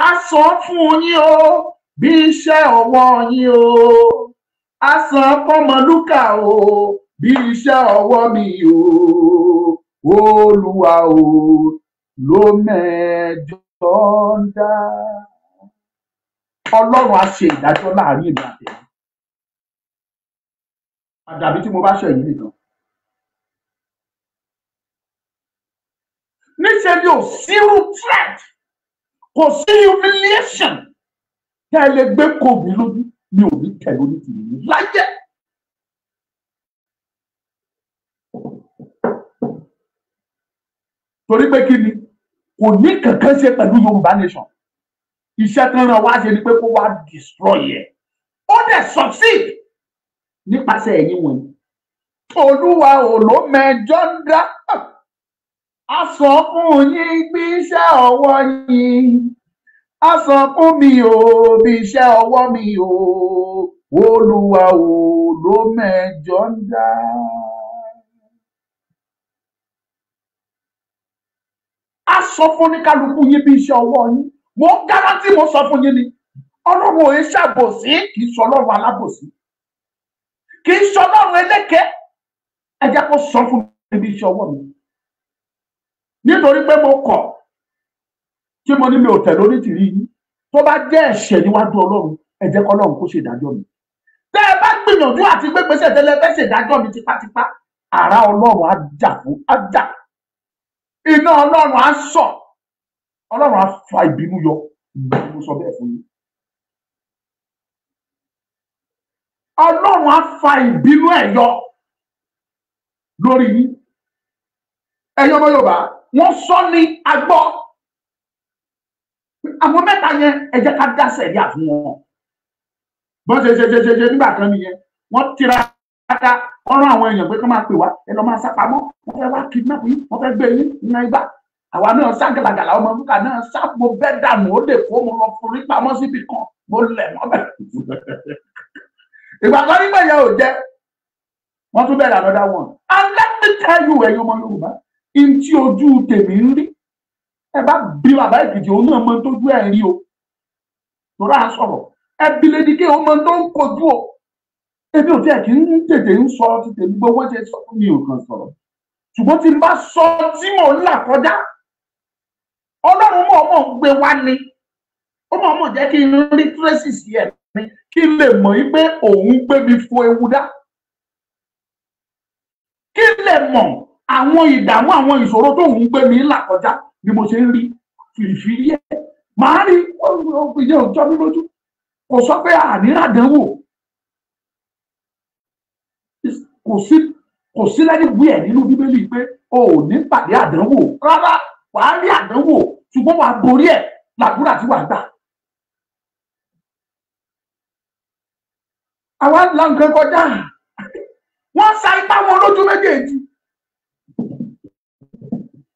A san fún yín o bí iṣẹ́ ọwọ́ yín o, a san fọ́mọlúkà o bí iṣẹ́ ọwọ́ mi o Olúwa o ló mẹjọ dá. Ọlọ́run á ṣe ìdájọ́ láàrin èmi àti ẹ̀yin. Àdàbí tí mo bá ṣe yìí nìkan. Níṣẹ́ ni ò sírú threat, kò sí humiliation tẹ́ ẹ lè gbé kò mí lójú mi ò ní tẹ̀lé Onitiri mi láyé. Torí pé kí ni kò ní kankan ṣe pẹ̀lú Yorùbá nation. Iṣẹ́ kan ràn wá ṣe ni pé kó wá destroy ẹ̀. Ó dẹ̀ succeed nípasẹ̀ ẹ̀yin wọ̀nyí. Olúwa ò ló mẹjọ dá. A sọ fún yín bí iṣẹ́ ọwọ́ yín. A sọ fún mi o bí iṣẹ́ ọwọ́ mi o. Olúwa ò ló mẹjọ dá. A sọ fún ní kálukú yín bí iṣẹ́ ọwọ́ yín. Mo garanti mo sọ fún yín ni Ọlọ́run ò ń ṣàbòsí, kì í sọ Ọlọ́run alábòsí, kì í sọ Ọlọ́run eléke. Ẹ jẹ́ kó sọ fún mi bí iṣẹ́ ọwọ́ mi. Nítorí pé mo kọ̀ tí mo ní mi ò tẹ̀lé Onitiri yín, tó bá jẹ́ ẹ̀ṣẹ̀ níwájú Ọlọ́run ẹ jẹ́ kó Ọlọ́run kó ṣe ìdájọ́ mi. Tẹ́ ẹ bá gbìyànjú àti gbégbèsè tẹ́lẹ̀ fẹ́ ṣe ìdájọ́ mi tipátipá, àrá Ọlọ́run á jà fún á jà. Iná Ọlọ́run á sọ̀, Ọlọ́run á fa ìbínú yọ. Mo sọ bẹ́ẹ̀ fún yín. Ọlọ́run á fa ìbínú ẹ̀ yọ lórí yín. Ẹ̀yin ọmọ Yorùbá wọ́n sọ ní agbọ́. Àwọn mẹ́ta yẹn ẹ jẹ́ ká dá sẹ̀ríà fún wọn. Bọ́n ṣe nígbà kan nìyẹn. Wọ́n tiraka, wọ́n rán àwọn èèyàn pé kí wọ́n máa pè wá, ẹ lọ máa sá pamọ́, wọ́n fẹ́ wá kidnap yín, wọ́n fẹ́ gbé yín ní ìgbà. Àwa náà sá gàlàgàlà ọmọ Lúkà náà sá mo bẹ́ dànù ó lè kó mo lọ forí pamọ́ síbi kan mo lẹ̀ mọ́ bẹ́ẹ̀. Ìgbà kan nígbà yẹn ò jẹ́ wọ́n tún bẹ̀rẹ̀ another one. And let me tell you ẹ̀yin ọmọ Yorùbá in tí ojú tèmi ń rí ẹ bá bí bàbá Èkìtì òun náà mọ tójú ẹ̀ rí o lórí à ń sọ̀rọ̀ ẹ bí lédi kí òun mọ tó ń kojú o. Ebi ò tiẹ̀ kí ń tètè ń sọ ti tèmi gbogbo ṣe sọ fún mi ò kàn sọ̀rọ̀ ṣùgbọ́n tí n bá sọ tí mò ń là kọjá Ọlọ́run mọ̀ ọmọ gbé wá ní ó mọ̀ ọmọ jẹ́ kí n rí traces yẹn ní kí n lè mọ̀ yí pé òun gbé mi fo ewu dá, kí n lè mọ̀ àwọn ìdààmú àwọn ìṣòro tó ń gbé mi là kọjá ni mo ṣe ń rí fìrìfìrí ẹ̀ máa rí ìyẹn ò jọ mí lójú. Kò sọ pé àníràdánwò kò sí lẹ́ni wí ẹ̀ nínú bíbélì pé o ò ní pàdé àdánwò rárá wàá rí àdánwò ṣùgbọ́n wàá borí ẹ̀ làdúrà tí wàá gbà. àwa là ń kẹ́ kọjá wọ́n sa ipá wọn lójú méjèèjì.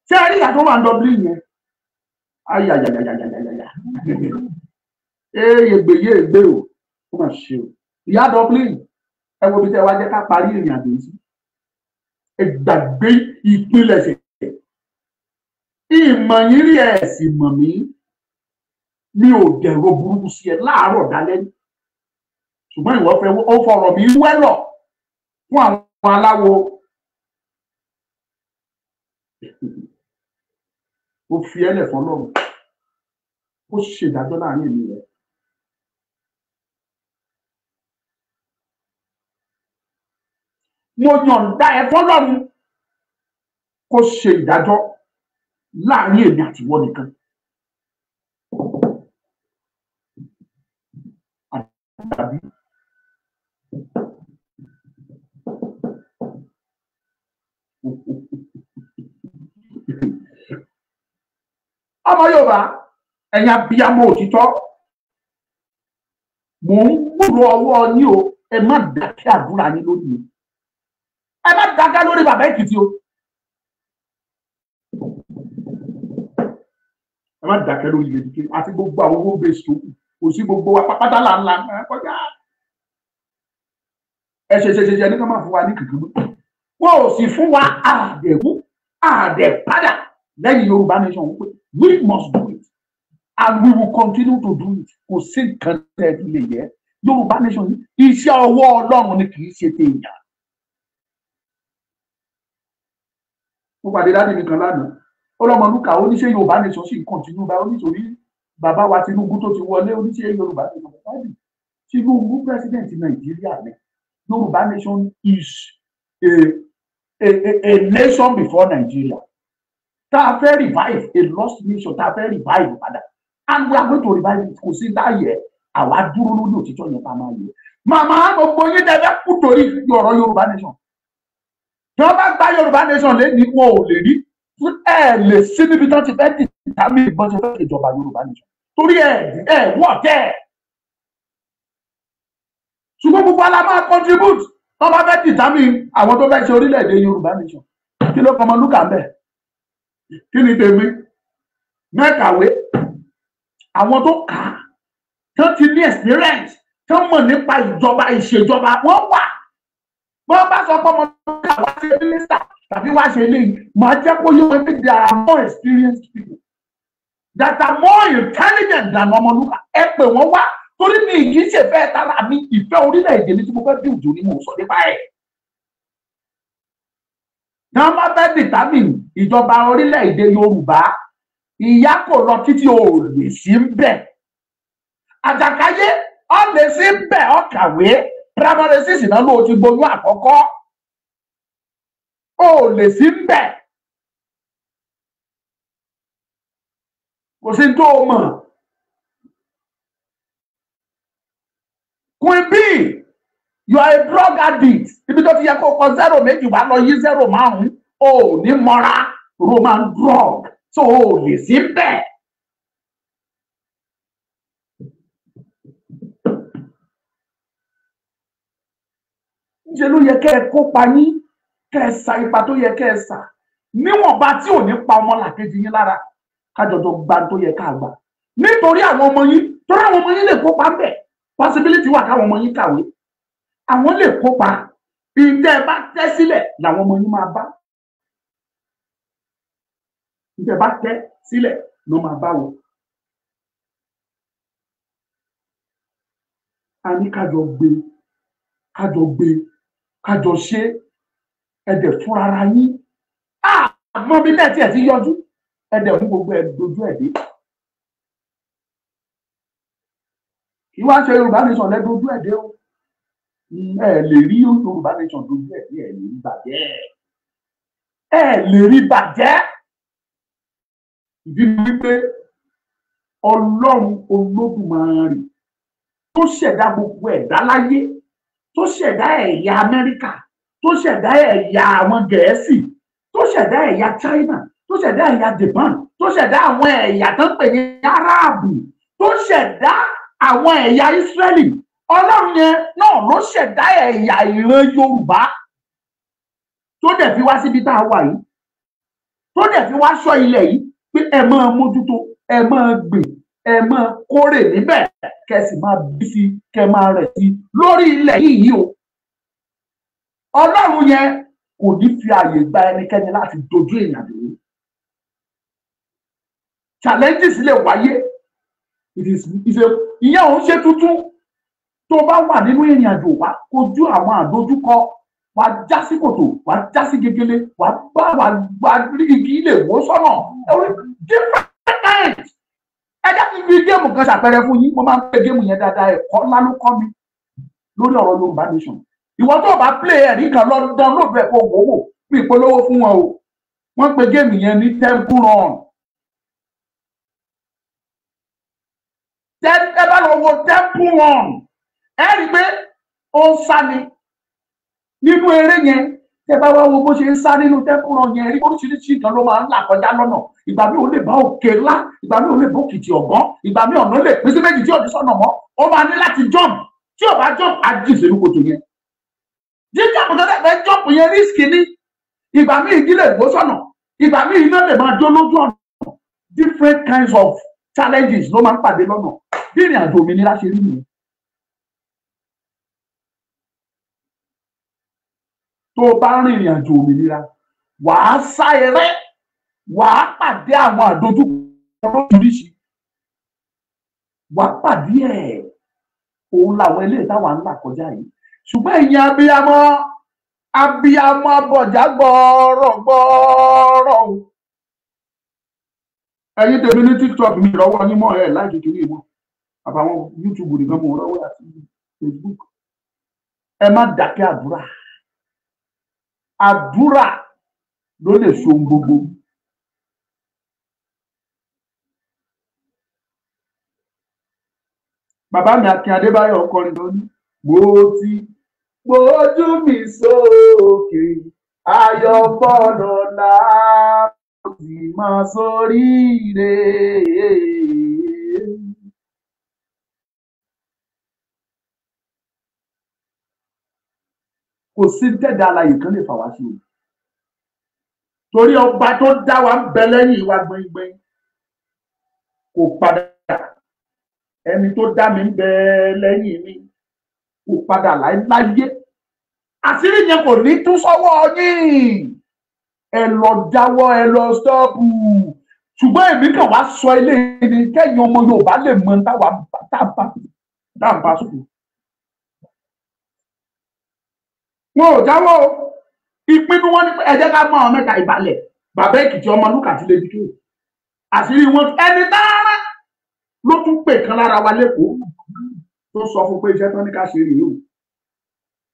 ṣé ẹ rí ìyàtọ̀ wà ń dọ̀bìlì yẹn? ayayayayayaya yegbe o ó mà ṣe o ìyá dọ̀bìlì ẹ wo bí tẹ wá jẹ́ ká parí ìrìn àjò yìí. ẹ gbàgbé ìpilẹ̀ṣẹ̀ ìmọ̀ yín rí ẹ̀ sì mọ̀ mí mi ò dẹ̀rọ burúkú sí ẹ láàárọ̀ dálẹ́ ṣùgbọ́n ìwọ fẹ́ ó fọ̀rọ̀ mi wẹ́lọ̀ fún àwọn aláwo ó fi ẹlẹ̀ fọlọ́run ó ṣèdájọ́ láàrin èmi rẹ̀. mo yọ̀ǹda ẹ fọlọ́run kó ṣe ìdájọ́ láàrin èmi àti ìwọ nìkan. Àdàbí ọmọ Yorùbá ẹ̀yin abiyamọ òtítọ́ mò ń gbúrò ọwọ́ yín o ẹ má dákẹ́ àdúrà yín lórí mi ẹ má dákẹ́ lórí bàbá Èkìtì o ẹ má dákẹ́ lórí Èkìtì àti gbogbo àwọn owó bẹ́ẹ̀ sọ kò sí gbogbo wa pátá là ń kọjá ẹ ṣe ní ká máa fún wa ní kìkì wọn ò sì fún wa àdẹ̀padà lẹ́yìn Yorùbá nation wípé we must do it and we will continue to do it kò sí nǹkan tẹ́ ẹ lè yẹ Yorùbá nation iṣẹ́ ọwọ́ Ọlọ́run ni kì í ṣe téèyàn. mo pàdé dáàdì mi kan lánàá ọlọ́mọlúkà oníṣẹ́ Yorùbá nation sì ń continue bá onítorí bàbá wa Tinubu tó ti wọlé oníṣẹ́ Yorùbá nation báyìí Tinubu president Nàìjíríà ni Yorùbá nation is a nation before Nigeria. Tá a fẹ́ revive a lost nation, tá a fẹ́ revive padà. And we are going to revive it. Kò sí láàyè àwa dúró lórí òtítọ́ yẹn pa máa yẹ. Màmá gbogbo yín dẹ́gbẹ́ kú torí ọ̀rọ̀ Yorùbá nation. Tí wọ́n bá gba Yorùbá nation lé ní wọn ò lè rí. Ẹ lè sí níbi tí wọ́n ti fẹ́ dìtàmì ìbọn ti fẹ́ ìjọba Yorùbá nation. Torí ẹ wọ̀ tẹ́. Ṣùgbọ́n gbogbo ala máa contribute. Tí wọ́n bá fẹ́ dìtàmì àwọn tó fẹ́ ṣe orílẹ̀-èdè Yorùbá nation. Kí ló kọ́ ọmọ lúkà ń bẹ̀? Kí ni tèmi mẹ́kàwé àwọn tó kà á tó ti ní experience tó mọ̀ nípa ìjọba ìṣèjọba wọ́n wà wọ́n bá sọ pé ọmọ náà wá ṣe mínísítà tàbí wá ṣe eléyìí máa jẹ́ kó yọ pé there are more experienced people that are more intelligent than Ọmọlúkà ẹ pè wọ́n wá torí mi kì í ṣe fẹ́ tara mi ìfẹ́ orílẹ̀-èdè mi tí mo fẹ́ bí òjò ni mo sọ nípa ẹ̀. Náà má fẹ́ determine ìjọba orílẹ̀-èdè Yorùbá ìyá kò lọ títí o lè sí ń bẹ̀. Àjàkáyé ọ lè sí ń bẹ̀ ọ kàwé primary six náà ló ti gboyún àkọ́kọ́ o lè sí ń bẹ̀. Kò sí tó o mọ̀. Queen B, you are a drug addict. Ibi tó ti yẹ kó kọ zero méjì wá lọ yí zero márùn-ún o ní mọ́ra roman drug so o lè sí bẹ́ẹ̀. Ṣé ló yẹ kẹ́ ẹ kópa yín kẹ́ ẹ sa ipa tó yẹ kẹ́ ẹ sà níwọ̀nba tí ò ní pa ọmọlàkejì yín lára kájọjọ gba tó yẹ ká gbà nítorí àwọn ọmọ yín torí àwọn ọmọ yín lè kópa ń bẹ̀ possibility wà káwọn ọmọ yín kàwé àwọn lè kópa ìtẹ́ bá tẹ́ sílẹ̀ làwọn ọmọ yín máa bá ìtẹ́ bá tẹ́ sílẹ̀ ló máa bá wọn. A ní kájọ gbé kájọ ṣe ẹ̀dẹ̀ fúnra ara yín àmọ́ bí bẹ́ẹ̀ tí ẹ̀ ti yọjú ẹ̀dẹ̀ fún gbogbo ẹ̀ dojú ẹ̀ dé. Kí wá ṣe Yorùbá nation lẹ́dọ̀ọ́jú ẹ̀ dé o. Ẹ lè rí Yorùbá nation dojú ẹ̀ dé ẹ̀ lè rí bàjẹ́. Ẹ lè rí bàjẹ́. Ìdí ni wípé Ọlọ́run Olódùmarè tó ṣẹ̀dá gbogbo ẹ̀dá láyé tó ṣẹ̀dá ẹ̀yà Amẹ́ríkà tó ṣẹ̀dá ẹ̀yà àwọn Gẹ̀ẹ́sì, tó ṣẹ̀dá ẹ̀yà China, tó ṣẹ̀dá ẹ̀yà Japan, tó ṣẹ̀dá àwọn ẹ̀yà tó ń pè ní Áráàbù, tó ṣẹ̀dá àwọn ẹ̀yà Ísírẹ́lì. Ọlọ́run yẹn náà ló ṣẹ̀dá ẹ̀yà ìran Yorùbá tó dẹ̀ fi wá síbi tá a wà yìí, tó dẹ̀ fi wá ṣọ́ ilẹ̀ yìí pé ẹ máa mójútó, ẹ máa gbìn, ẹ máa kórè níbẹ̀, kẹsì máa bí sí, kẹ máa rẹ̀ sí lórí ilẹ̀ yìí o. Ọlọ́run yẹn kò ní fi àyè gba ẹnikẹ́ni láti dojú èèyàn dé. Challenges lè wáyé, ìyẹn ò ń ṣe tuntun. Tó bá wà nínú ìrìn àjò wá kojú àwọn àdójúkọ, wà já sí kòtò, wà já sí gegele, wà rí igi ilé wò sọ́nà, different kinds. Ẹ jẹ́ kí n fi géèmù kan ṣàpẹẹrẹ fún yín. Mo máa ń pe géèmù yẹn dáadáa, ẹ̀kọ́ ńlá ló kọ́ mi lórí ọ̀rọ̀ Yorùbá nation. Ìwọ tó bá play ẹ̀rí kan lọ download ẹ̀ kó wò wò fún ìpolówó fún wọn o. Wọ́n pe géèmù yẹn ní Temple Run. Ẹ bá lọ wo Temple Run, ẹ rí i pé ó ń sá ni nínú eré yẹn. Tẹ́ bá wá wo bó ṣe ń sá nínú Temple Run yẹn, rí oríṣiríṣi nǹkan ló máa ń là kọjá lọ́nà. Ìgbà mi ò lè bá òkè ńlá, ìgbà mi ò lè bá òkìtì ọ̀gbọ́n, ìgbà mi ọ̀nà lè pín sí méjì tí ò ní sọ́nà mọ́. Ó máa ní láti jump. Tí ò bá jump, á jì sínú kòtò yẹn. Jíjà kò tẹ́lẹ̀ fẹ́ jump yẹn risk ni. Ìgbà mi igi lè gbó sọ́nà, ìgbà mi iná lè máa jó lójú ọ̀nà. Different kinds of challenges ló máa ń pàdé lọ́nà. Bí ìrìn àjò òmìnira ṣe rí nìyẹn. Tó o bá rìn ìrìn àjò òmìnira, wàá sá eré, wàá pàdé àwọn àdójúkọ lóríṣiríṣi, wàá pàdé ẹ̀. Òun làwọn eléyìí táwọn ń là kọjá yìí. Ṣùgbọ́n ìyẹn abiyamọ abọ̀já gbọ́ọ̀rọ̀ o. Ẹ̀yin tèmi ní TikTok mi ìrọwọ́ yín mọ́ ẹ̀ láì kékeré mọ́. Àbàwọn YouTube nìkan mọ̀ rọwọ́ àti Facebook. Ẹ má dákẹ́ àdúrà. Àdúrà ló lè so gbogbo. Bàbá mi Akin Adébáyọ̀ kọrin lọ ní mo ti gbójú mi sókè, ayọ̀ gbọ́dọ̀ là ó sì máa sóríire. Kò sí tẹ̀dá alààyè kan lè fà wá sí o. Torí ọba tó dá wa ń bẹ lẹ́yìn wa gbẹ̀ngbẹ̀ng. Kò padà. Ẹni tó dá mi ń bẹ lẹ́yìn mi kò padà láyé. Àṣírí yẹn kò ní tú sọ́wọ́ yín. Ẹ lọ jáwọ́, ẹ lọ stọ́ọ̀pù. Ṣùgbọ́n èmi kàn wá sọ ilé ní kẹ́yìn ọmọ Yorùbá lè mọ táwa dáàbà sùn. Wọn ò jáwọ́ o. Ìpinnu wọn ní pé ẹ jẹ́ ká mọ àwọn mẹ́ta ìbàlẹ̀. Bàbá Èkìtì ọmọ Lúkà ti lè dìde. Àṣírí wọn ẹni tààrà ló tún pè kan lára wa lẹ́kọ̀ọ́ tó sọ fún pé iṣẹ́ tán ní ká ṣe rèé o.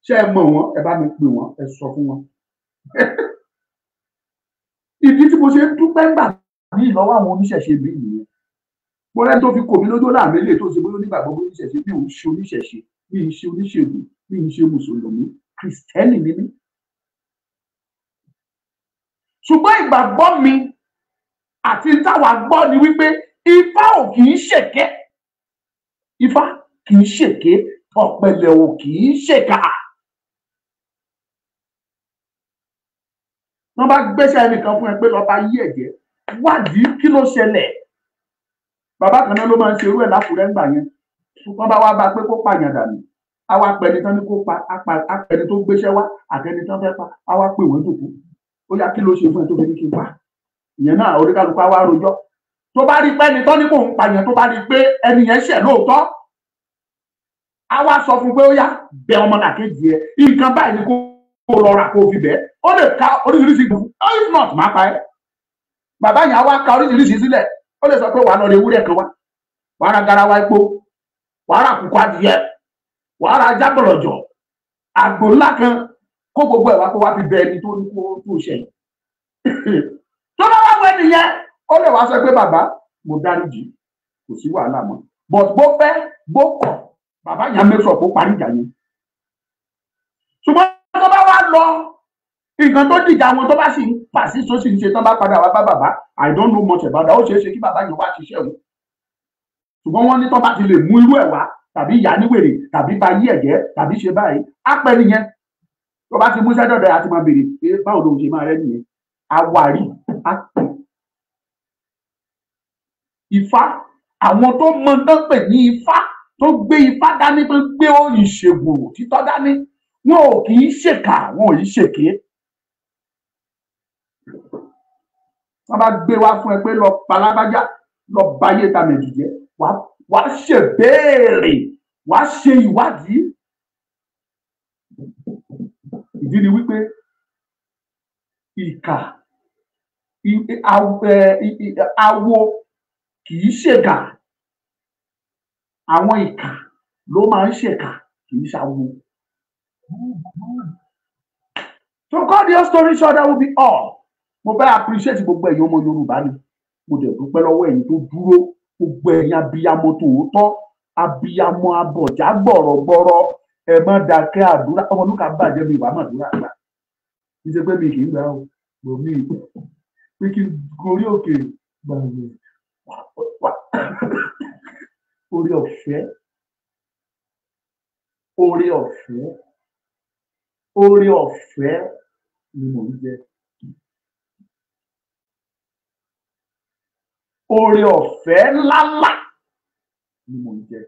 Ṣé ẹ mọ̀ wọ́n? Ẹ bá mi pè wọ́n, ẹ sọ fún wọn. Ìdí tí mo ṣe ń dúpẹ́ ńgbà ní ìlọ́wọ́ àwọn oníṣẹ̀ṣe bí nìyẹn. Mo rẹ́ tó fi kò mí lójú láàmì lè tó ṣe bóyá onígbàgbọ́ bóyá oníṣẹ̀ṣe bí òun ṣe oníṣẹ̀ṣe, bí n ṣe oníṣègùn, bí n ṣe mùsùlùmí, kìrìsìtẹ́nì ni mí. Ṣùgbọ́n ìgbàgbọ́ mi àti táwa gbọ́ ni wípé Ifá ò kì í ṣèké. Ifá kì í ṣèké, ọ̀pẹ̀lẹ̀ ò kì í ṣèkà. Wọ́n bá gbéṣẹ́ ẹnìkan fún ẹ pé lọ́ba yí ẹ̀jẹ̀, wádìí kí ló ṣẹlẹ̀. Bàbá kan náà ló máa ń ṣe irú ẹ̀ lákùrẹ́ ńgbà yẹn. Wọ́n bá wá bá pé kó pààyàn dànù. A wá pẹni tán ní kó pa, apẹni tó gbéṣẹ́ wá, àtẹni tán fẹ́ pa, a wá pè wọ́n jòkó. Ó yá kí ló ṣe fún ẹ tó fi ní kí n pa. Ìyẹn náà oníkálukú á wá rojọ́. Tó bá rí pé ẹni tán ní kò ń pààyàn, tó bá rí pé ẹni yẹn ṣẹ̀ lóòótọ́, a wá sọ fún pé ó yá bẹ ọmọ làkejì ẹ, nǹkan báyìí ni kó lọ rà kó fi bẹ́ẹ̀. Ó lè ka oríṣiríṣi ìgbìmọ̀, if not máa pa ẹ́. Bàbá yẹn á wá ka oríṣiríṣi sílẹ̀. Ó lè sọ pé wàá lọ rí ewúrẹ́ kan wá, wàá ra garawa epo, wàá ra kùkọ adìyẹ, wàá ra jábọ̀lọ̀jọ̀, àgbò ńlá kan, kó gbogbo ẹ̀ wá kó wá fi bẹ ẹni tó ní kó tó ṣẹ̀yìn. Tó bá wá wẹ́ nìyẹn, ó lè wá sọ pé bàbá mo dáríjì, kò sí wàhálà mọ́. But bó fẹ́ bó kọ̀, bàbá yẹn mẹ́sọ̀ kó parí ìjà yẹn. Ṣùgbọ́n tó bá wá lọ nǹkan tó dìjà wọn tó bá sì ń pàṣẹ tó sì ń ṣe tán bá padà wá bá bàbá I don't know much about that ó ṣeé ṣe kí bàbá yẹn wá ṣiṣẹ́ òun ṣùgbọ́n wọ́n ní tán bá ti lè mú irú ẹ̀ wá tàbí ìyá níwèrè tàbí ba yí ẹ̀jẹ̀ tàbí ṣe báyìí á pẹ́ nìyẹn tó bá ti mú sẹ́dọ̀dọ̀ àti máa béèrè pé báwo ló ń ṣe máa rẹ́ nìyẹn àwárí á pẹ́. Ifá àwọn tó mọ tán pè ní Ifá tó gbé Ifá dání tó gbé ìṣègùn títọ́ dání wọn ò kì í ṣèkà wọn ò yí ṣèké. Wọ́n bá gbé wá fún ẹ pé lọ palábájá lọ báyé tàmẹ̀dù jẹ́ wàá ṣèbéèrè wàá ṣe ìwádìí. Ìdí ni wípé ìkà awo kì í ṣèkà àwọn ìkà ló máa ń ṣèkà kì í ṣàwo. To cut the story short, that will be all. Mo fẹ́ appreciate gbogbo ẹ̀yin ọmọ Yorùbá ni mo dẹ̀ dúpẹ́ lọ́wọ́ ẹ̀yin tó dúró gbogbo ẹ̀yin abiyamọ tòótọ́ abiyamọ abọ̀já gbọ̀rọ̀gbọ̀rọ̀ ẹ má dákẹ́ àdúrà Ọmọlúkà bàjẹ́ mi ìwà màdúrà gbà kì í ṣe pé mi kì í gbà ó bò mí pé kí n gorí òkè gbàgbé orí ọ̀fẹ́ ni mò ń jẹ. Oore ọ̀fẹ́ ńláńlá ni mò ń jẹ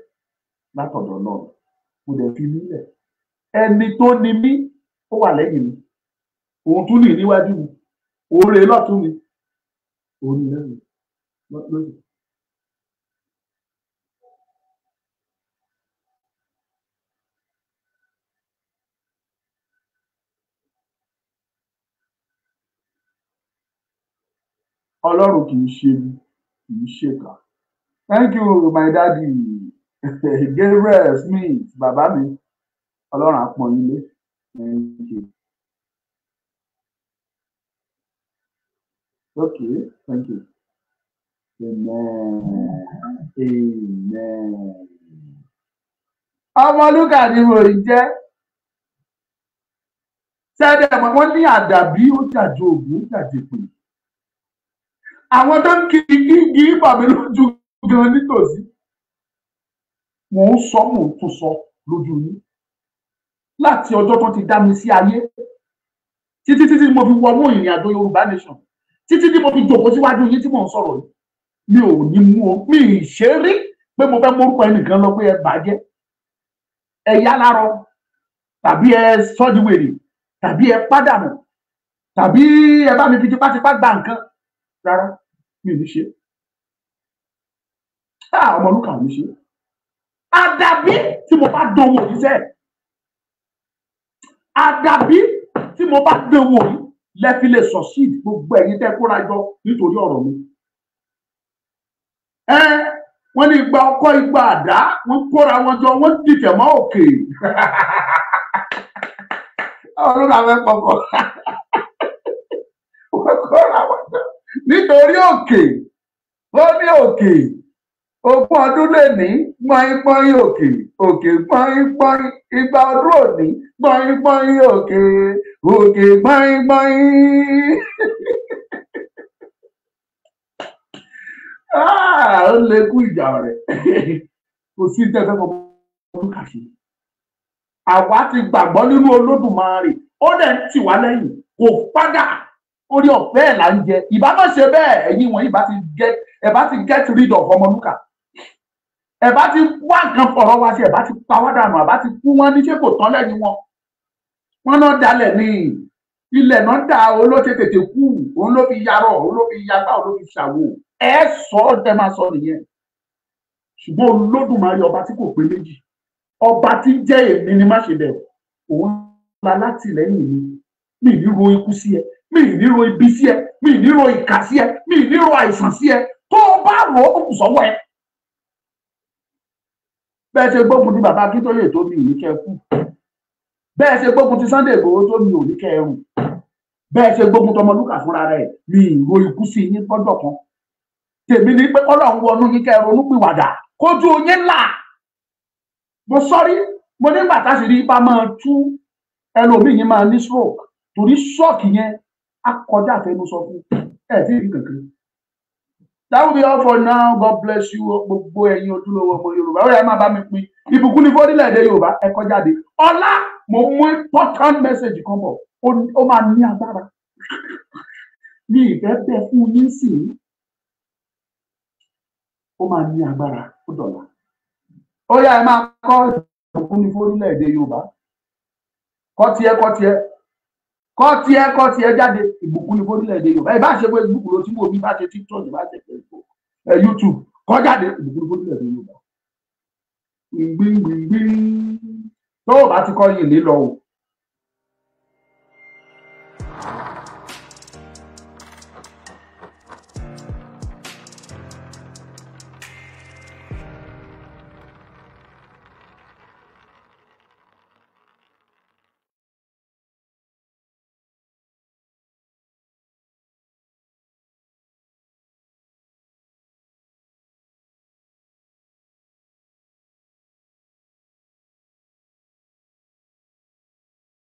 látọ̀dọ̀ náà mo dẹ̀ fi nílẹ̀ ẹni tó ní mí ó wà lẹ́yìn mi òun tún ní níwájú mi oore lọ́tún mi òun ní lẹ́yìn lóṣù. Ọlọ́run kì í ṣe mi kì í ṣèkà. Thank you my daddy Gabriel Smith bàbá mi Ọlọ́run á pọ́n yín lé. Thank you. Okay, thank you. Amen. Amen. Ọmọlúkà ni mo rí jẹ́. Sẹ́dẹ̀ wọ́n ní àdàbí ó jàjọ ògùn ó jàjọ pè. Àwọn tó ń kí bàbá lójú gan nítòsí. Mò ń sọ mò ń tún sọ lójú yín. Láti ọjọ́ tó ti dá mi sí ayé. Títí mo fi wọnú ìrìn àjò Yorùbá nation. Títí mo fi jókòó síwájú yín tí mò ń sọ̀rọ̀ yìí. Mi ò ní mú o, mi ì ṣe rí pé mo fẹ́ mórúkọ ẹnìkan lọ pé ẹ bàjẹ́. Ẹ yá lárọ tàbí ẹ sọ́díwèrè tàbí ẹ pàdánù tàbí ẹ bá mi fi tipátipá gba nǹkan rárá mi ò ní ṣe. Ọmọlúkà ò ní ṣe. Àdàbí tí mo bá dánwò yìí sẹ́ àdàbí tí mo bá dánwò yìí lẹ́fi lè succeed gbogbo ẹ̀yin tẹ́ kóra jọ nítorí ọ̀rọ̀ mi. Wọ́n ní igba ọkọ́ igba àdá wọ́n kóra wọn jọ wọ́n dìtẹ̀ mọ́ òkè. Ọlọ́run àwọn ẹ̀kọ́kọ́ wọ́n kóra wọn jọ nítorí òkè ó ní òkè ogún ọdún lè ní gbọ́n òkè gbọ́n igba ọdún òní gbọ́n òkè gbọ́n. Ó lè kú ìjà rẹ̀ kò sí tẹ́fẹ́ kọ́ ọdún kàṣe. Àwa ti gbàgbọ́ nínú Olódùmarè ó dẹ̀ ń tì wá lẹ́yìn kò padà orí ọ̀fẹ́ ẹ̀ là ń jẹ ìbá má ṣe bẹ́ẹ̀ ẹ̀yin wọ̀nyí ẹ bá ti get rid of Ọmọlúkà ẹ bá ti wá nǹkan fọ̀rọ̀ wá sí ẹ bá ti pa wá dànù àbá ti kú wọn ní ṣé kò tán lẹ́yìn wọn náà dalẹ̀ ní ilẹ̀ náà dá olóṣè tètè kú òun ló fi yarọ̀ òun ló fi yagbá òun ló fi ṣàwò ẹ sọ ọ́ tẹ́ máa sọ nìyẹn ṣùgbọ́n Olódùmarè ọba tí kò pé méjì ọba tí jẹ́ èmi ni má ṣe bẹ̀rù òun la látìlẹ́yìn mi ní ro ikú sí ẹ mi ní ro ibi sí ẹ mi ní ro ìkà sí ẹ mi ní ro àìsàn sí ẹ tó o bá rò ó kù sọ́wọ́ ẹ. Bẹ́ẹ̀ ṣe gbógun ti bàbá Akíntóyè tó mi ò ní kẹ́ ẹ kú bẹ́ẹ̀ ṣe gbógun ti Sunday Igboho tó mi ò ní kẹ́ ẹ rùn bẹ́ẹ̀ ṣe gbógun tọmọlúkà fúnra rẹ̀ mi ìró ikú sí yín gbọ́dọ̀ kan tèmi ní pé Ọlọ́run wọnú yín kẹ́ ẹ ronú pìwàdà kójú yín là mo sọrí mo nígbà táṣìírí bá máa tú ẹlòmíì yín máa ní stroke torí shock yẹn á kọjá àfẹnusọ fún ẹ tí ì rí kankan. That will be all for now. God bless you. Gbogbo ẹ̀yin ojúlówó ọmọ Yorùbá. Ó yẹ máa bá mi pín. Ìbùkún ní fórílẹ̀-èdè Yorùbá ẹ kọ jáde. Ọlá mo mú important message kan bọ̀. Ó máa ní agbára. Ní ìfẹ́ bẹ́ẹ̀ fún yín sí i. Ó máa ní agbára ó dọ̀la. Ó yá ẹ máa kọ́ ìbùkún ní fórílẹ̀-èdè Yorùbá. Kọ́ tiẹ̀ jáde. Ìbùkún ní fórílẹ̀-èdè Yorùbá. Ẹ bá ṣe Facebook ló tí mo bí bá ṣe TikTok bá ṣe Facebook. YouTube kọ́ jáde ìbùkún ní fórílẹ̀-èdè Yorùbá. Gbìngbìngbìn tó o bá ti kọ́ yìí lé lọ o.